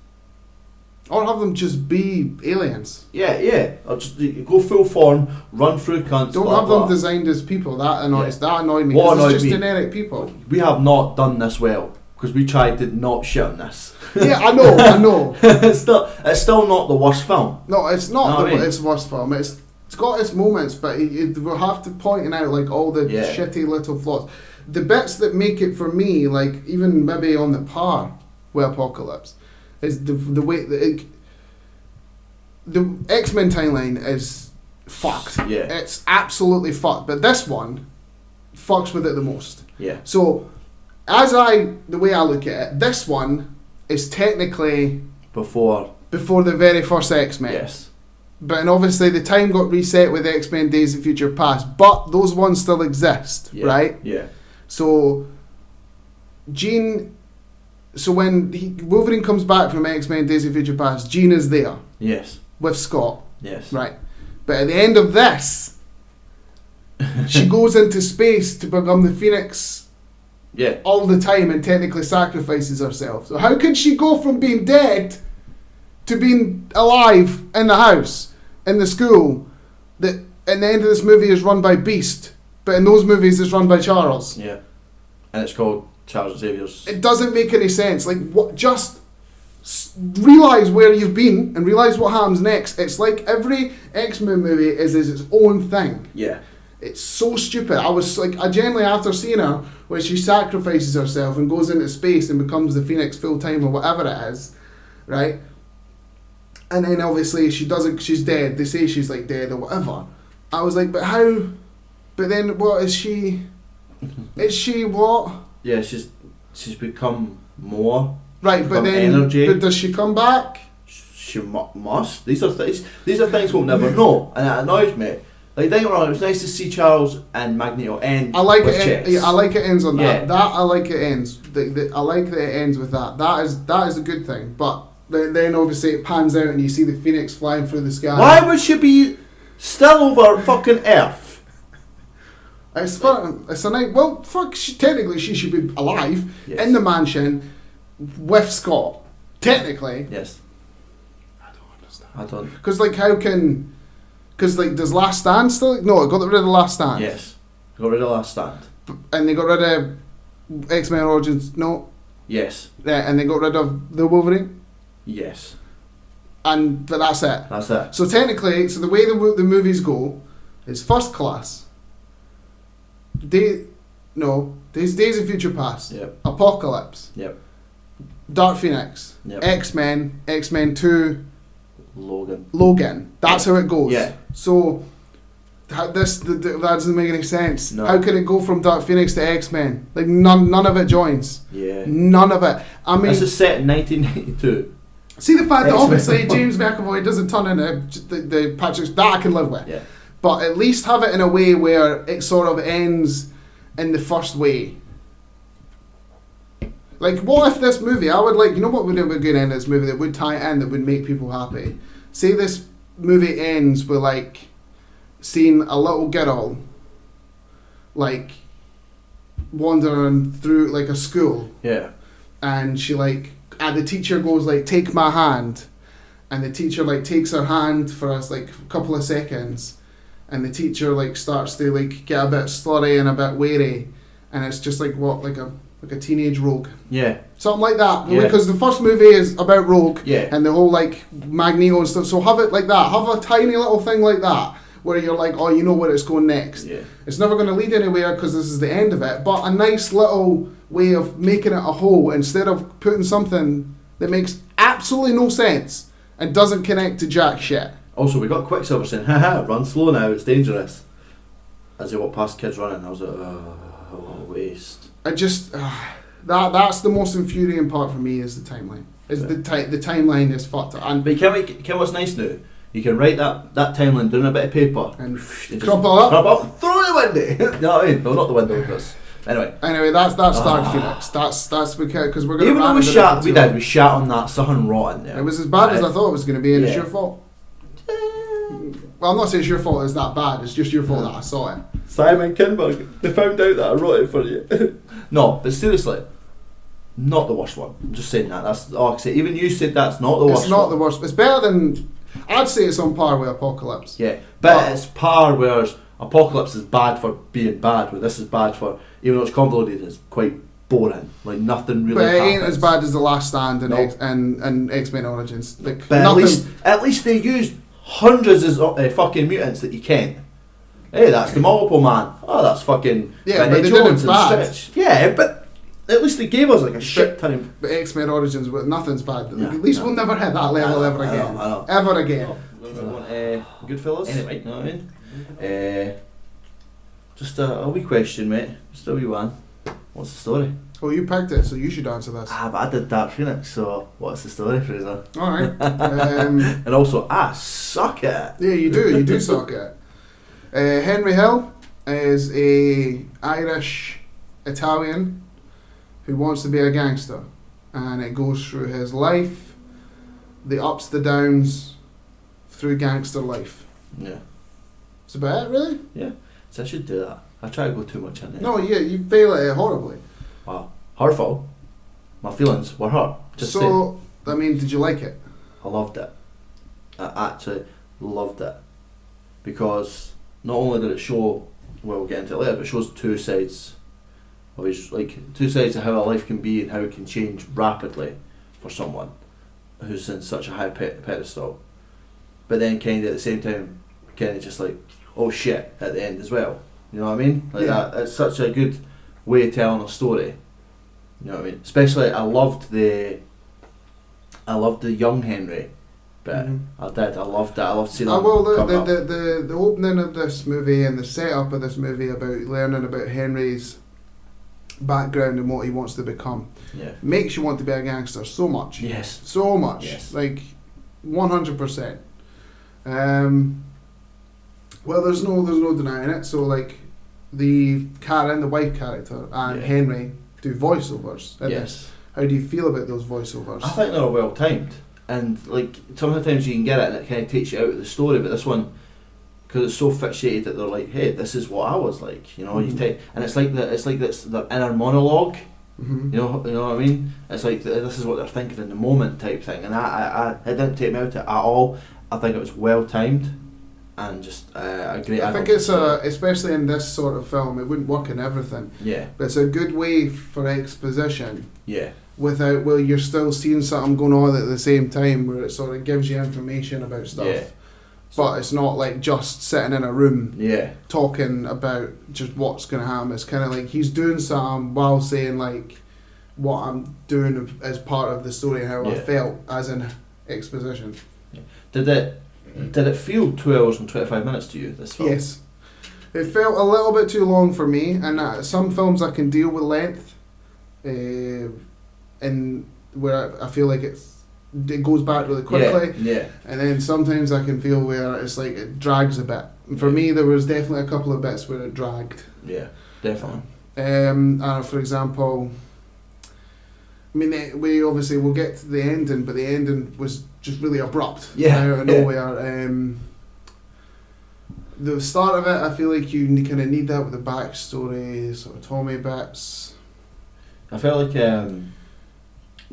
Or have them just be aliens. Yeah. Or just go full form, run through cunts. Don't have them designed as people. That annoys me. What annoyed it's just me? Generic people. We have not done this well because we tried to not shit on this. Yeah, I know. It's still not the worst film. No, it's not. It's the worst film. It's got its moments, but we'll have to point out like all the shitty little flaws. The bits that make it for me, like even maybe on the par with Apocalypse, is the way that the X-Men timeline is fucked. Yeah. It's absolutely fucked. But this one fucks with it the most. Yeah. So the way I look at it, this one is technically before the very first X-Men. Yes. But and obviously the time got reset with X-Men Days of Future Past, but those ones still exist, right? Yeah. So when Wolverine comes back from X-Men Days of Future Past, Jean is there. Yes. With Scott. Yes. Right. But at the end of this, she goes into space to become the Phoenix. Yeah. All the time and technically sacrifices herself. So how can she go from being dead to being alive in the house, in the school, that at the end of this movie is run by Beast, but in those movies it's run by Charles? Yeah. And it's called Charles Xavier's. It doesn't make any sense. Like, what? Just realise where you've been and realise what happens next. It's like every X-Men movie is its own thing. Yeah. It's so stupid. I genuinely, after seeing her, where she sacrifices herself and goes into space and becomes the Phoenix full time or whatever it is, right? And then obviously she's dead. They say she's like dead or whatever. I was like, but how? But then what is she? Is she what? Yeah, she's become more. Right, but then energy. But does she come back? she must. These are things we'll never know, and it annoys me. Like, don't get me wrong, it was nice to see Charles and Magneto end. I like with it. chess. Yeah, I like it ends on that. Yeah. That I like it ends. I like that it ends with that. That is a good thing. But then obviously it pans out and you see the Phoenix flying through the sky. Why would she be still over fucking Earth? It's fun. It's a night. Well, fuck. Technically, she should be alive Yes. in the mansion with Scott. Technically. Yes. I don't understand. I don't. Because like, how can? Because like, does Last Stand still? No, it got rid of the Last Stand. Yes. Got rid of Last Stand. And they got rid of X-Men Origins. No. Yes. Yeah, and they got rid of the Wolverine. Yes. But that's it. That's it. So technically, the way the movies go is First Class. Days of Future Past. Yep. Apocalypse. Yep. Dark Phoenix. Yep. X-Men. X-Men 2. Logan. That's how it goes. Yeah. So that doesn't make any sense. No. How can it go from Dark Phoenix to X-Men? Like none of it joins. Yeah. None of it. I mean, This is set in 1992. see the fact that X-Men. obviously James McAvoy doesn't turn into the Patrick, that I can live with. Yeah. But at least have it in a way where it sort of ends in the first way. Like, what if this movie, I would like, you know what would be a good end of this movie that would tie in, that would make people happy? Say this movie ends with, like, seeing a little girl, like, wandering through, like, a school. Yeah. And she, like, and the teacher goes, like, take my hand. And the teacher, like, takes her hand for us, like, a couple of seconds. And the teacher, like, starts to, like, get a bit slurry and a bit wary. And it's just, like, what, like a teenage Rogue. Yeah. Something like that. Yeah. Because the first movie is about Rogue. Yeah. And the whole, like, Magneto and stuff. So have it like that. Have a tiny little thing like that. Where you're like, oh, you know where it's going next. Yeah. It's never going to lead anywhere because this is the end of it. But a nice little way of making it a whole, instead of putting something that makes absolutely no sense and doesn't connect to jack shit. Also, we got Quicksilver saying, haha, run slow now, it's dangerous. As they walk past kids running, I was like, oh, what a waste. I just that's the most infuriating part for me, is the timeline. Is Yeah. the timeline is fucked up. And But what's nice now? You can write that timeline down a bit of paper and just crumple up. crumple up, throw it in the window. You know what I mean? No, not the window, because anyway. That's Dark Phoenix. That's because we're gonna. Even though rant we about it shat, for too we shat on that something rotten there. long. It was as bad as I thought it was going to be, and it's Yeah. your fault. Well, I'm not saying it's your fault. It's that bad. It's just your fault that I saw it. Simon Kinberg, they found out that I wrote it for you. No, but seriously, not the worst one. I'm just saying that. That's all I say. Even you said that's not the worst. It's not one. the worst. It's better than. I'd say it's on par with Apocalypse. Yeah, but it's par, whereas Apocalypse is bad for being bad, where this is bad for, even though it's convoluted, it's quite boring. Like, nothing really But it ain't happens. as bad as The Last Stand and No. and X-Men Origins. Like, But nothing. at least they used hundreds of fucking mutants that you can't. Hey, that's the multiple man. Oh, that's fucking Yeah, Vinnie but they did it Jones and bad. Stretch. Yeah, but at least they gave us like a shit ton. But X-Men Origins, nothing's bad. Yeah, At least no. we'll never hit that level ever I know, again. I know. Ever again. Goodfellas. Anyway, you know what I mean? Just a wee question, mate. Just a wee one. What's the story? Well, you picked it, so you should answer this. But I did Dark Phoenix, so what's the story, Fraser? All right. And also, I suck at it. Yeah, you do. You do suck at it. Henry Hill is a Irish Italian who wants to be a gangster, and it goes through his life, the ups, the downs, through gangster life. Yeah. That's about it, really. Yeah. So I should do that. I try to go too much in it. No, yeah, you fail at it horribly. Wow. Hurtful. My feelings were hurt. Just saying. So, I mean, did you like it? I loved it. I actually loved it. Because not only did it show, well, we'll get into it later, but it shows two sides of his, like, two sides of how a life can be and how it can change rapidly for someone who's in such a high pedestal. But then kind of at the same time, kind of just like, oh shit, at the end as well. You know what I mean? Like Yeah. that. It's such a good way of telling a story. You know what I mean? Especially, I loved the young Henry bit. Mhm. I did. I loved that. I loved seeing Well, him come up. the opening of this movie and the setup of this movie about learning about Henry's background and what he wants to become Yeah. makes you want to be a gangster so much. Yes. So much. Yes. Like, 100%. Well, there's no denying it. So like, the Karen, the wife character, and Henry do voiceovers. Yes. How do you feel about those voiceovers? I think they're well timed, and like sometimes you can get it and it kind of takes you out of the story, but this one, because it's so fixated that they're like, hey, this is what I was like, you know. You take, and it's like this their inner monologue. Mm-hmm. You know what I mean? It's like this is what they're thinking in the moment type thing, and it didn't take me out of it at all. I think it was well timed, and just a great. I think it's especially in this sort of film, it wouldn't work in everything. Yeah. But it's a good way for exposition. Yeah. Without, well, you're still seeing something going on at the same time, where it sort of gives you information about stuff. Yeah. But it's not like just sitting in a room talking about just what's going to happen. It's kind of like he's doing something while saying like what I'm doing as part of the story and how I felt as in exposition. Yeah. Did it feel 2 hours and 25 minutes to you, this film? Yes. It felt a little bit too long for me, and some films I can deal with length, and where I feel like it goes back really quickly. Yeah. And then sometimes I can feel where it's like it drags a bit. And for me, there was definitely a couple of bits where it dragged. Yeah, definitely. For example, I mean, we obviously will get to the ending, but the ending was just really abrupt. Out of nowhere. The start of it, I feel like you kind of need that with the backstory, sort of Tommy bits. I felt like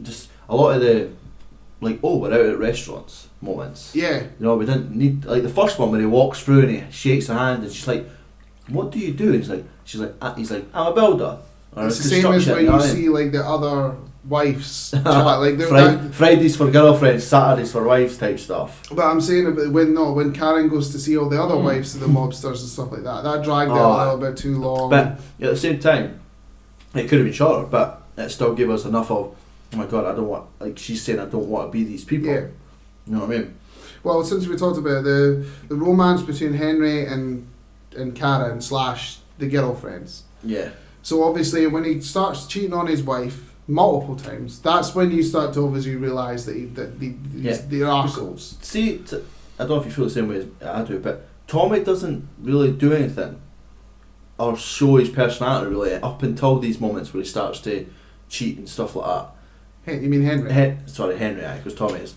just a lot of the we're out at restaurants moments. Yeah. You know, we didn't need, like the first one where he walks through and he shakes her hand and she's like, what do you do? And he's like, I'm a builder. Or it's the same as when you see like the other wives chat, like Fridays for girlfriends, Saturdays for wives type stuff. But I'm saying about when Karen goes to see all the other wives of the mobsters and stuff like that dragged it a little bit too long. But at the same time, it could have been shorter, but it still gave us enough of, oh my god, I don't want, like she's saying, I don't want to be these people. Yeah. You know what I mean? Well, since we talked about the romance between Henry and Karen / the girlfriends. Yeah. So obviously when he starts cheating on his wife multiple times, that's when you start to obviously realise that they're arseholes. See, I don't know if you feel the same way as I do, but Tommy doesn't really do anything or show his personality really up until these moments where he starts to cheat and stuff like that. You mean Henry? Henry, because Tommy is.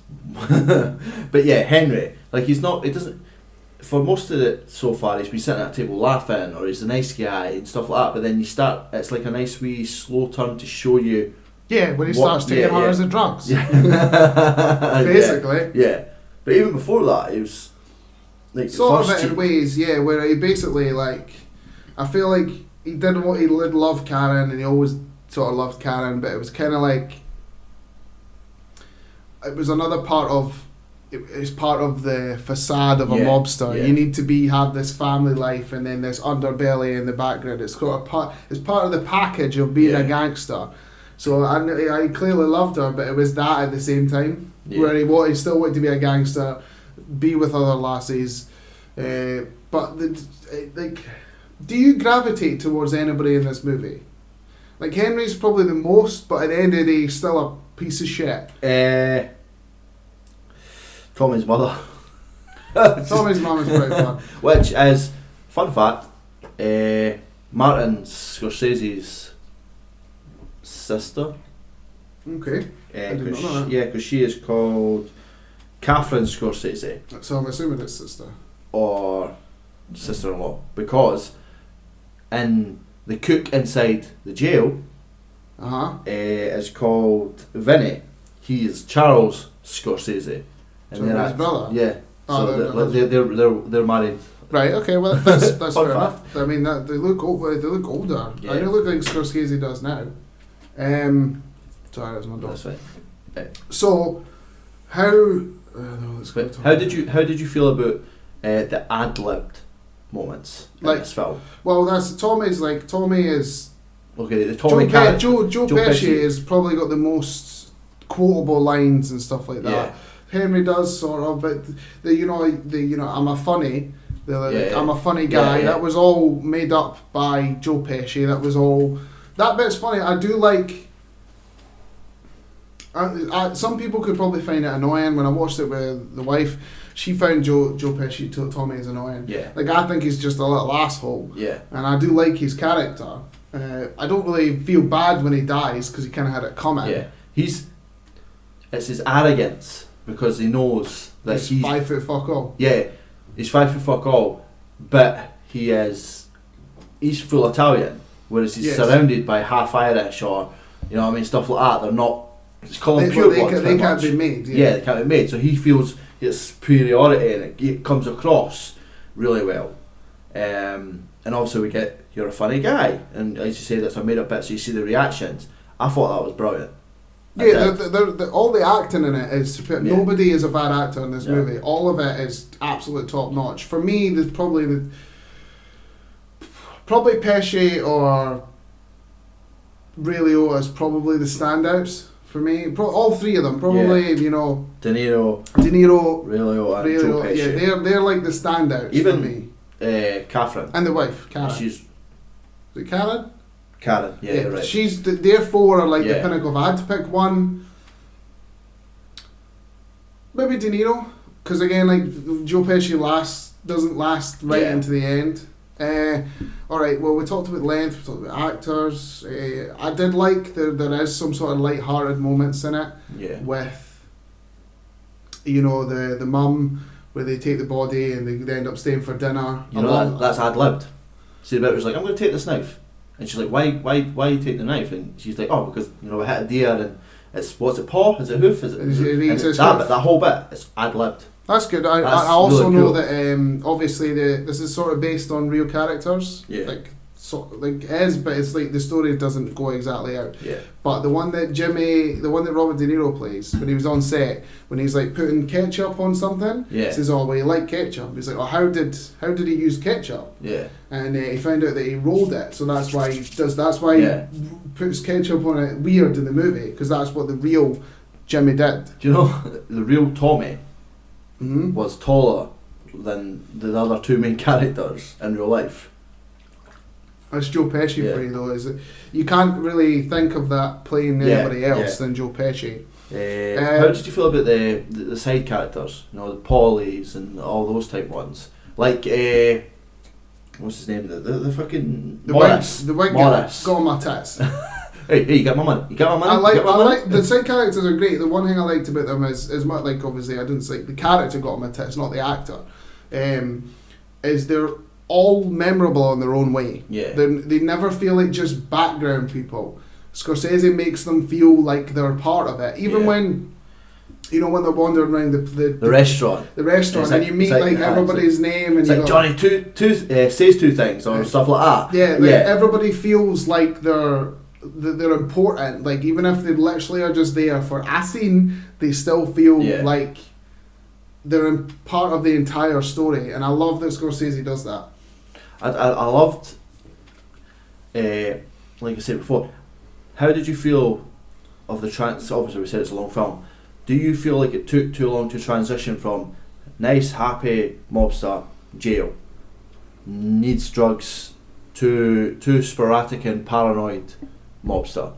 But yeah, Henry, like he doesn't, for most of it so far, he's been sitting at a table laughing, or he's a nice guy and stuff like that, but then it's like a nice wee slow turn to show you. Yeah, when he starts taking her as a drugs. Yeah. Basically. Yeah. But even before that, he was like sort of it in ways, where he basically I feel like he did love Karen, and he always sort of loved Karen, but it was kind of like it was another part of it's part of the facade of a mobster. You need to have this family life, and then this underbelly in the background. It's part of the package of being a gangster. So I clearly loved her, but it was that at the same time, where he still wanted to be a gangster, be with other lassies, but do you gravitate towards anybody in this movie? Like Henry's probably the most, but at the end of the day, he's still a piece of shit. Tommy's mother. Tommy's mum is pretty fun. Which is, fun fact, Martin Scorsese's sister. Okay. I didn't know that. Yeah, because she is called Catherine Scorsese. So I'm assuming it's sister. Or sister-in-law. Because in the cook inside the jail is called Vinny. He is Charles Scorsese. And so his brother? Yeah. They're married. Right, okay, well that's fair enough. I mean they look older. Yeah. They look like Scorsese does now. Sorry, that's my dog. That's right. So how did you feel about the ad-libbed moments in this film? Well, Tommy is okay. The Tommy character. Joe Pesci has probably got the most quotable lines and stuff like that. Yeah. Henry does sort of, but I'm a funny. I'm a funny guy. Yeah. That was all made up by Joe Pesci. That bit's funny. I do like. Some people could probably find it annoying. When I watched it with the wife, she found Joe Pesci Tommy as annoying. Yeah. Like, I think he's just a little asshole. Yeah. And I do like his character. I don't really feel bad when he dies because he kind of had it coming. Yeah. It's his arrogance because he knows that he's 5 foot fuck all. Yeah, he's 5 foot fuck all, but he's full Italian, whereas he's surrounded by half Irish or, you know what I mean, stuff like that. They're not. It's called pure blood. They can't be made. Yeah, they can't be made. So he feels his superiority, and it comes across really well. And also we get, you're a funny guy, and as you say, that's a made up bit. So you see the reactions. I thought that was brilliant. Yeah, all the acting in it is superb. Yeah. Nobody is a bad actor in this movie. All of it is absolute top notch. For me, there's probably Pesci or Ray Liotta is probably the standouts for me. All three of them, probably. You know, De Niro, Ray Liotta, and Joe Pesci. Yeah, they're like the standouts. Even for me. Catherine and the wife, Karen. Is it Karen? Karen, yeah, you're right. She's their four are like the pinnacle. If I had to pick one, maybe De Niro, because again, like Joe Pesci doesn't last right into the end. All right, well, we talked about length, we talked about actors. I did like there is some sort of light-hearted moments in it. Yeah. With, you know, the mum where they take the body and they end up staying for dinner. You know that's ad-libbed. See, the bit was like, I'm going to take this knife. And she's like, why you take the knife? And she's like, oh, because, you know, we hit a deer and it's, what's it, paw? Is it hoof? Is it that whole bit, it's ad-libbed. That's good. I also really know that obviously this is sort of based on real characters. Yeah. Like it is, but it's like the story doesn't go exactly out. Yeah. But the one that Robert De Niro plays when he was on set, when he's like putting ketchup on something, says, "Oh, well, you like ketchup?" He's like, "Oh, how did he use ketchup?" Yeah. And he found out that he rolled it, so that's why he does. That's why he puts ketchup on it weird in the movie, because that's what the real Jimmy did. Do you know the real Tommy was taller than the other two main characters in real life? That's Joe Pesci for you, though. Is it? You can't really think of that playing anybody else than Joe Pesci. How did you feel about the side characters? You know, the Paulies and all those type ones. Like, what's his name? The fucking Morris. The white guy. Got on my tits. Hey, you got my money. You got my money. I like the side characters are great. The one thing I liked about them is much like, obviously I didn't say the character got on my tits, not the actor. Is they're all memorable in their own way. Yeah. They never feel like just background people. Scorsese makes them feel like they're part of it. Even when, you know, when they're wandering around the restaurant. The restaurant, and you meet like everybody's name. And it's like Johnny says two things or stuff like that. Yeah, everybody feels like they're important. Like, even if they literally are just there for a scene, they still feel like they're part of the entire story. And I love that Scorsese does that. I loved, like I said before, how did you feel of the obviously we said it's a long film. Do you feel like it took too long to transition from nice, happy mobster, jail, needs drugs, to sporadic and paranoid mobster?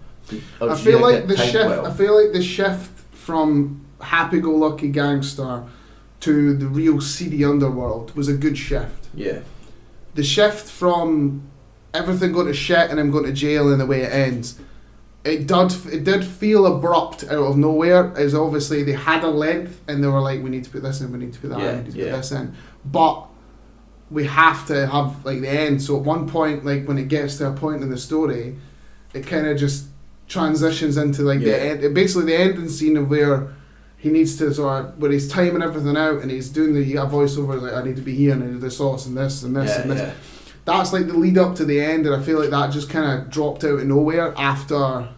I feel like the shift from happy-go-lucky gangster to the real seedy underworld was a good shift. Yeah. The shift from everything going to shit and him going to jail and the way it ends, it did feel abrupt out of nowhere. As obviously they had a length and they were like, we need to put this in, we need to put that in, we need to put this in. But we have to have like the end. So at one point, like when it gets to a point in the story, it kind of just transitions into like the end. Basically the ending scene of where he needs to where he's timing everything out and he's doing the voiceover, like, I need to be here and I need the sauce and this and this and this. That's like the lead up to the end, and I feel like that just kind of dropped out of nowhere after.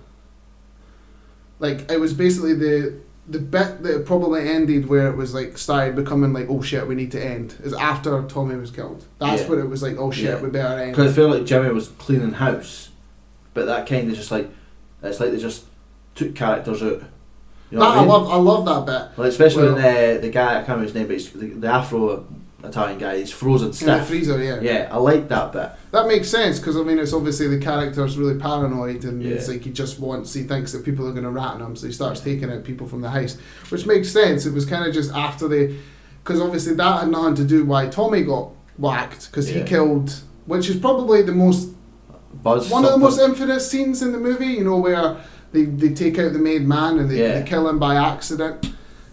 Like, it was basically the bit that probably ended where it was like started becoming like, oh shit, we need to end, is after Tommy was killed. That's when it was like, oh shit, we better end. Because I feel like Jimmy was cleaning house, but that kind of just like, it's like they just took characters out. You know I love that bit. Well, especially when the guy, I can't remember his name, but he's the Afro Italian guy. He's frozen In the stiff. freezer, yeah. Yeah, I like that bit. That makes sense because I mean it's obviously the character's really paranoid and Yeah. it's like he thinks that people are going to rat on him, so he starts taking out people from the heist, which makes sense. It was kind of just after because obviously that had nothing to do why Tommy got whacked because he Yeah. killed, which is probably the most Buzz. one of the something. most infamous scenes in the movie. You know where they take out the made man and Yeah. they kill him by accident,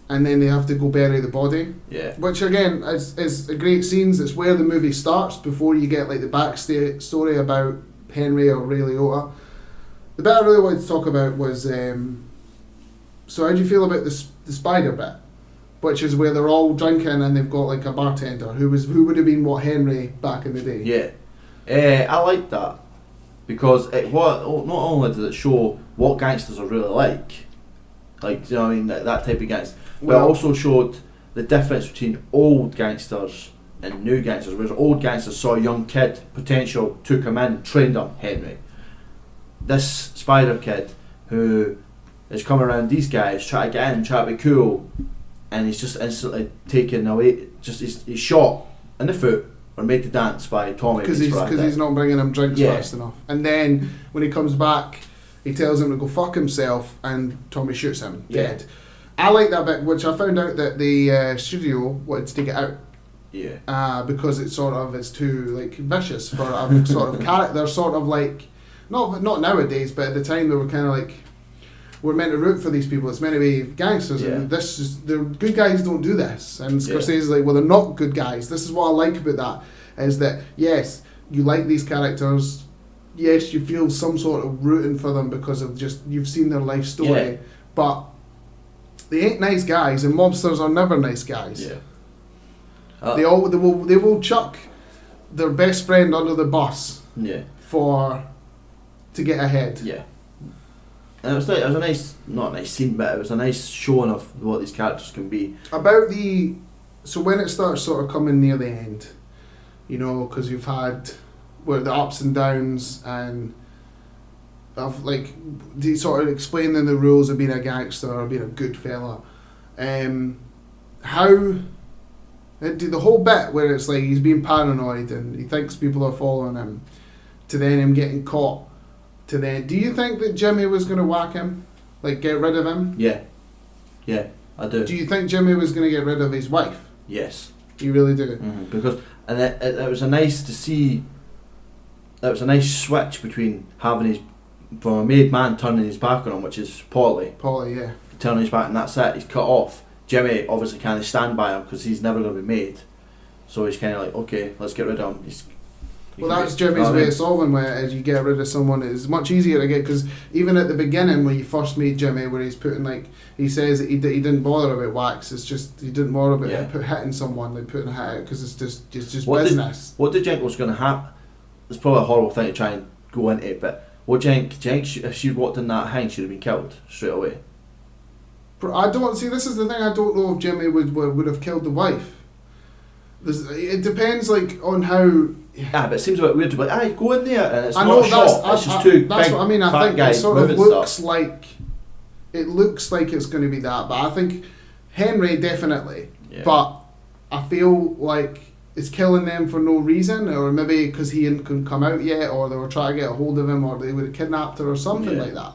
and then they have to go bury the body. Yeah. Which again is a great scenes. It's where the movie starts before you get like the backstory about Henry or Ray Liotta. The bit I really wanted to talk about was so how do you feel about the spider bit, which is where they're all drinking and they've got like a bartender who would have been what Henry back in the day. Yeah. I like that because not only does it show what gangsters are really like you know what I mean, that type of gangster. But it also showed the difference between old gangsters and new gangsters. Whereas old gangsters saw a young kid, potential, took him in, trained him, Henry. This spider kid who is coming around these guys, trying to get in, trying to be cool, and he's just instantly taken away. Just he's shot in the foot or made to dance by Tommy because he's not bringing him drinks fast enough. And then when he comes back, he tells him to go fuck himself, and Tommy shoots him dead. I like that bit, which I found out that the studio wanted to take it out. Yeah. Because it's too like vicious for a sort of character. They're sort of like not nowadays, but at the time they were kind of like we're meant to root for these people. It's meant to be gangsters, and the good guys don't do this. And Scorsese's like, well, they're not good guys. This is what I like about that is that yes, you like these characters. Yes, you feel some sort of rooting for them because of just you've seen their life story, but they ain't nice guys, and mobsters are never nice guys. Yeah. They will chuck their best friend under the bus. Yeah. To get ahead. Yeah. And it was a nice, not a nice scene, but it was a nice showing of what these characters can be. So when it starts sort of coming near the end, you know, because you've had the ups and downs and of like the sort of explaining the rules of being a gangster or being a good fella. How the whole bit where it's like he's being paranoid and he thinks people are following him, to then him getting caught, to then do you think that Jimmy was going to whack him, like get rid of him? Yeah, I do. Do you think Jimmy was going to get rid of his wife? Yes. You really do? Mm-hmm. Because it was a nice to see. It was a nice switch between having from a made man turning his back on him, which is Paulie, yeah. turning his back, and that's it. He's cut off. Jimmy obviously can't stand by him because he's never going to be made. So he's kind of like, okay, let's get rid of him. That's Jimmy's way of solving where as you get rid of someone, it's much easier to get, because even at the beginning when you first meet Jimmy, where he's putting like, he says that he didn't bother about wax, it's just he didn't bother about hitting someone, like putting a hit out, because it's just business. What did you think was going to happen? It's probably a horrible thing to try and go into it, but what do you think if she'd walked in that hang, she'd have been killed straight away? I don't see. This is the thing. I don't know if Jimmy would have killed the wife. It depends, like on how. Yeah, but it seems a bit weird to be like, go in there, and it's I not know a shot. It's just two that's big what I mean. I fat think guys it sort of moving looks stuff. like it's going to be that, but I think Henry definitely. Yeah. But I feel like it's killing them for no reason, or maybe because he hadn't come out yet, or they were trying to get a hold of him, or they would have kidnapped her, or something like that.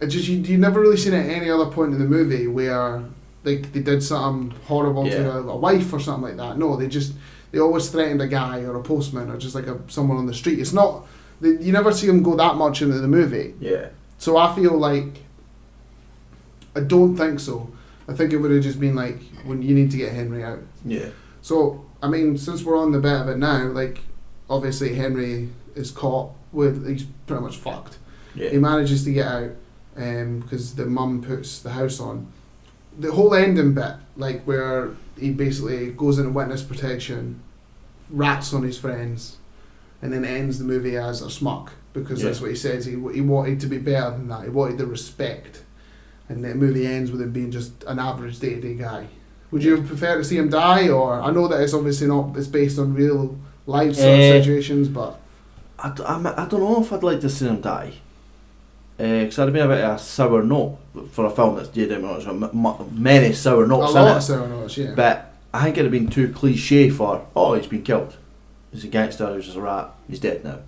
It just you never really seen it at any other point in the movie where they did something horrible to a wife or something like that. No, they always threatened a guy or a postman or just like someone on the street. It's not you never see them go that much into the movie. Yeah. So I feel like I don't think so. I think it would have just been like when you need to get Henry out. Yeah. So I mean, since we're on the bit of it now, like obviously Henry is caught he's pretty much fucked. Yeah. He manages to get out because the mum puts the house on. The whole ending bit, like where he basically goes into witness protection, rats on his friends, and then ends the movie as a smuck, because that's what he says. He wanted to be better than that. He wanted the respect, and the movie ends with him being just an average day-to-day guy. Would you prefer to see him die, or I know that it's obviously not. It's based on real life sort of situations, but I don't know if I'd like to see him die. Because I'd have been a bit of a sour note for a film that's many sour notes a in lot it. of sour notes, yeah. But I think it'd have been too cliche for, oh, he's been killed. He's a gangster, he's just a rat, he's dead now.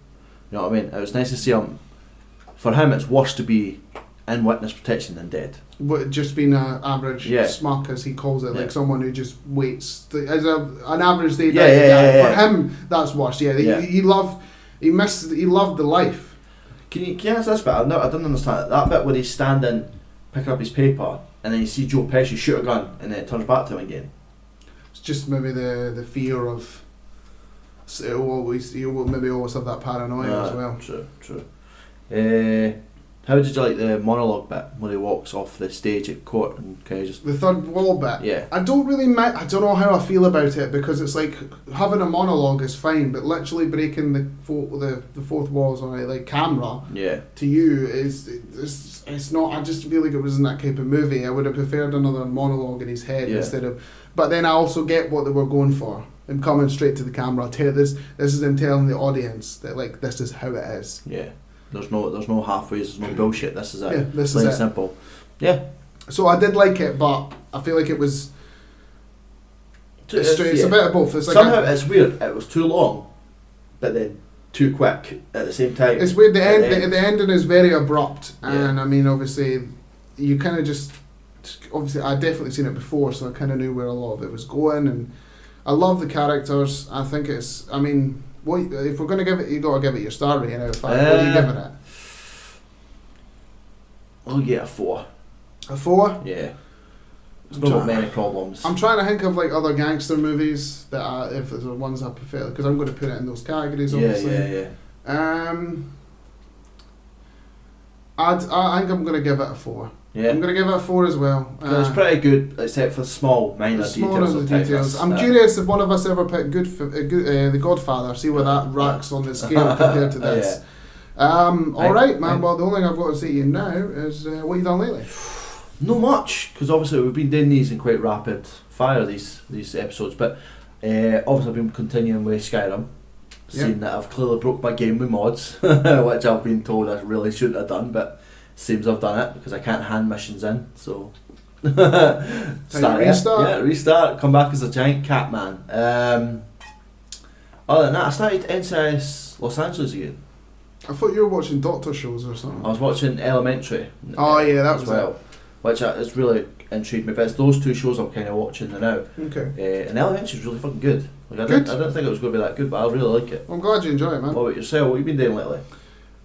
You know what I mean? It was nice to see him. For him, it's worse to be in witness protection than dead. But just being an average smuck, as he calls it, like someone who just waits. As an average day. For him, that's worse. He loved the life. Can you answer this bit? I didn't understand it. That bit where he's standing, picking up his paper, and then you see Joe Pesci shoot a gun, and then it turns back to him again. It's just maybe the fear of. You will maybe always have that paranoia as well. True. How did you like the monologue bit when he walks off the stage at court and kind of just the third wall bit? Yeah. I don't know how I feel about it, because it's like having a monologue is fine, but literally breaking the fourth walls on a like camera to you it's not. I just feel like it wasn't that type of movie. I would have preferred another monologue in his head instead of. But then I also get what they were going for. Him coming straight to the camera. This is him telling the audience that like this is how it is. Yeah. There's no halfways, there's no bullshit. This is it. Yeah, this plain is it. Simple. Yeah. So I did like it, but I feel like it was. It's a bit of both. It's like somehow it's weird. It was too long, but then too quick at the same time. It's weird. The ending is very abrupt, and I mean, obviously, you kind of just. Obviously, I'd definitely seen it before, so I kind of knew where a lot of it was going, and I love the characters. I think it's. I mean. What, if we're going to give it, you got to give it your star rating out of 5. What are you giving it? I'll get a 4. A 4? Yeah. There's not many problems. I'm trying to think of like other gangster movies that if there's ones I prefer, because I'm going to put it in those categories. Obviously. Yeah. I think I'm going to give it a 4. Yeah. I'm going to give it a 4 as well. It's pretty good, except for small minor details. I'm curious if one of us ever picked The Godfather. See where that ranks on the scale compared to this. Alright, man. Well, the only thing I've got to say to you now is what you done lately. Not much, because obviously we've been doing these in quite rapid fire, these episodes. But obviously I've been continuing with Skyrim. Seeing that I've clearly broke my game with mods, which I've been told I really shouldn't have done, but seems I've done it because I can't hand missions in, so restart, come back as a giant cat man. Other than that, I started NCIS Los Angeles again. I thought you were watching doctor shows or something. I was watching Elementary. Oh yeah, that as well, which has really intrigued me. But it's those two shows I'm kind of watching now. Okay. And Elementary is really fucking good. Like, I didn't think it was going to be that good, but I really like it. I'm glad you enjoy it, man. What about yourself? What have you been doing lately?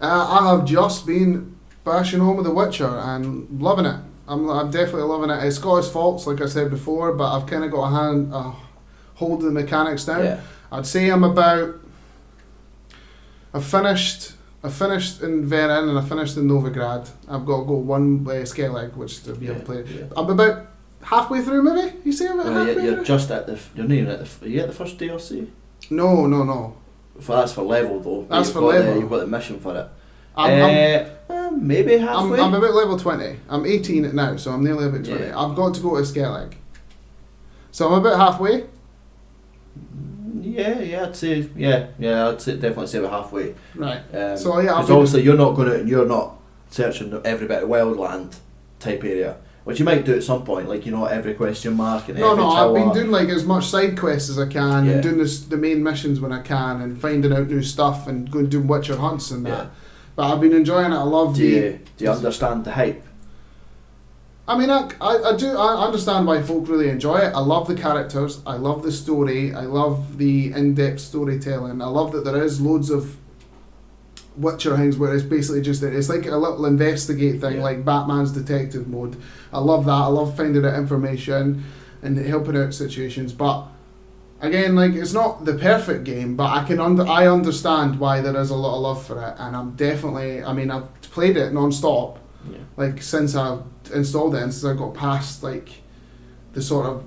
I have just been bashing on with The Witcher and loving it. I'm definitely loving it. It's got its faults, like I said before, but I've kind of got a hold of the mechanics now. Yeah. I'd say I finished in Verin and I finished in Novigrad. I've got to go one Skellig, which if you haven't played. Yeah. I'm about halfway through, maybe. You say about halfway through? You're just at the. You're not even at the. Are you at the first DLC? No. That's for level though. That's for level. You've got the mission for it. Maybe halfway. I'm about level 20. I'm 18 now, so I'm nearly about 20. Yeah. I've got to go to Skellig. So I'm about halfway. I'd say definitely say we're halfway. Right. So yeah, because obviously you're not searching every bit of wildland type area, which you might do at some point, like every question mark and every tower. I've been doing like as much side quests as I can and doing the main missions when I can and finding out new stuff and going doing Witcher hunts and that. But I've been enjoying it. I love Do you understand the hype? I mean, I do. I understand why folk really enjoy it. I love the characters. I love the story. I love the in-depth storytelling. I love that there is loads of Witcher things where it's basically just it's like a little investigate thing, like Batman's detective mode. I love that. I love finding out information and helping out situations. But again, like it's not the perfect game, but I understand why there is a lot of love for it, and I'm definitely. I mean, I've played it non-stop, like since I've installed it and since I got past like the sort of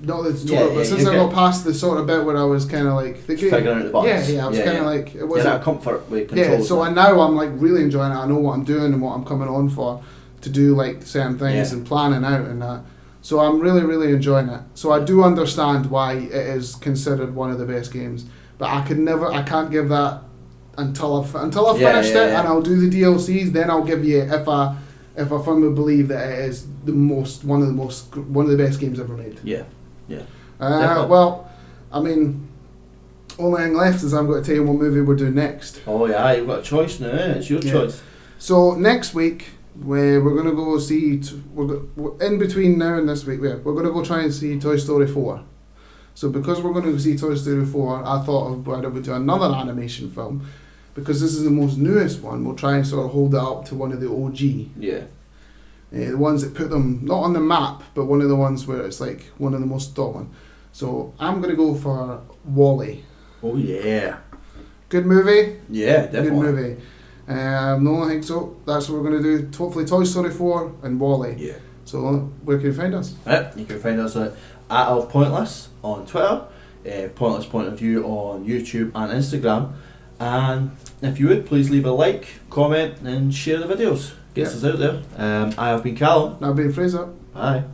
but since I got past the sort of bit where I was kind of like figuring out the buttons. I was kind of like it was that comfort with controls. Yeah, so now I'm like really enjoying it. I know what I'm doing and what I'm coming on for to do like certain things and planning out and that. So I'm really, really enjoying it. So I do understand why it is considered one of the best games, but I can't give that until I've finished it and I'll do the DLCs. Then I'll give you if I firmly believe that it is one of the best games ever made. Yeah. Yeah. Definitely. Well, I mean, only thing left is I'm going to tell you what movie we're doing next. Oh yeah, you've got a choice now. It's your choice. So next week, we're going to go see. We're in between now and this week. We're going to go try and see Toy Story 4. So because we're going to go see Toy Story 4, I thought of why don't we do another animation film, because this is the most newest one. We'll try and sort of hold it up to one of the OG. Yeah. The ones that put them not on the map, but one of the ones where it's like one of the most top ones. So I'm going to go for Wall-E. Oh yeah. Good movie. Yeah, definitely. Good movie. No, I think so. That's what we're going to do. Hopefully Toy Story 4 and Wall-E. Yeah. So where can you find us? Yep, you can find us at of Pointless on Twitter, Pointless Point of View on YouTube and Instagram. And if you would, please leave a like, comment and share the videos. Gets us out there. I have been Callum. I've been Fraser. Bye.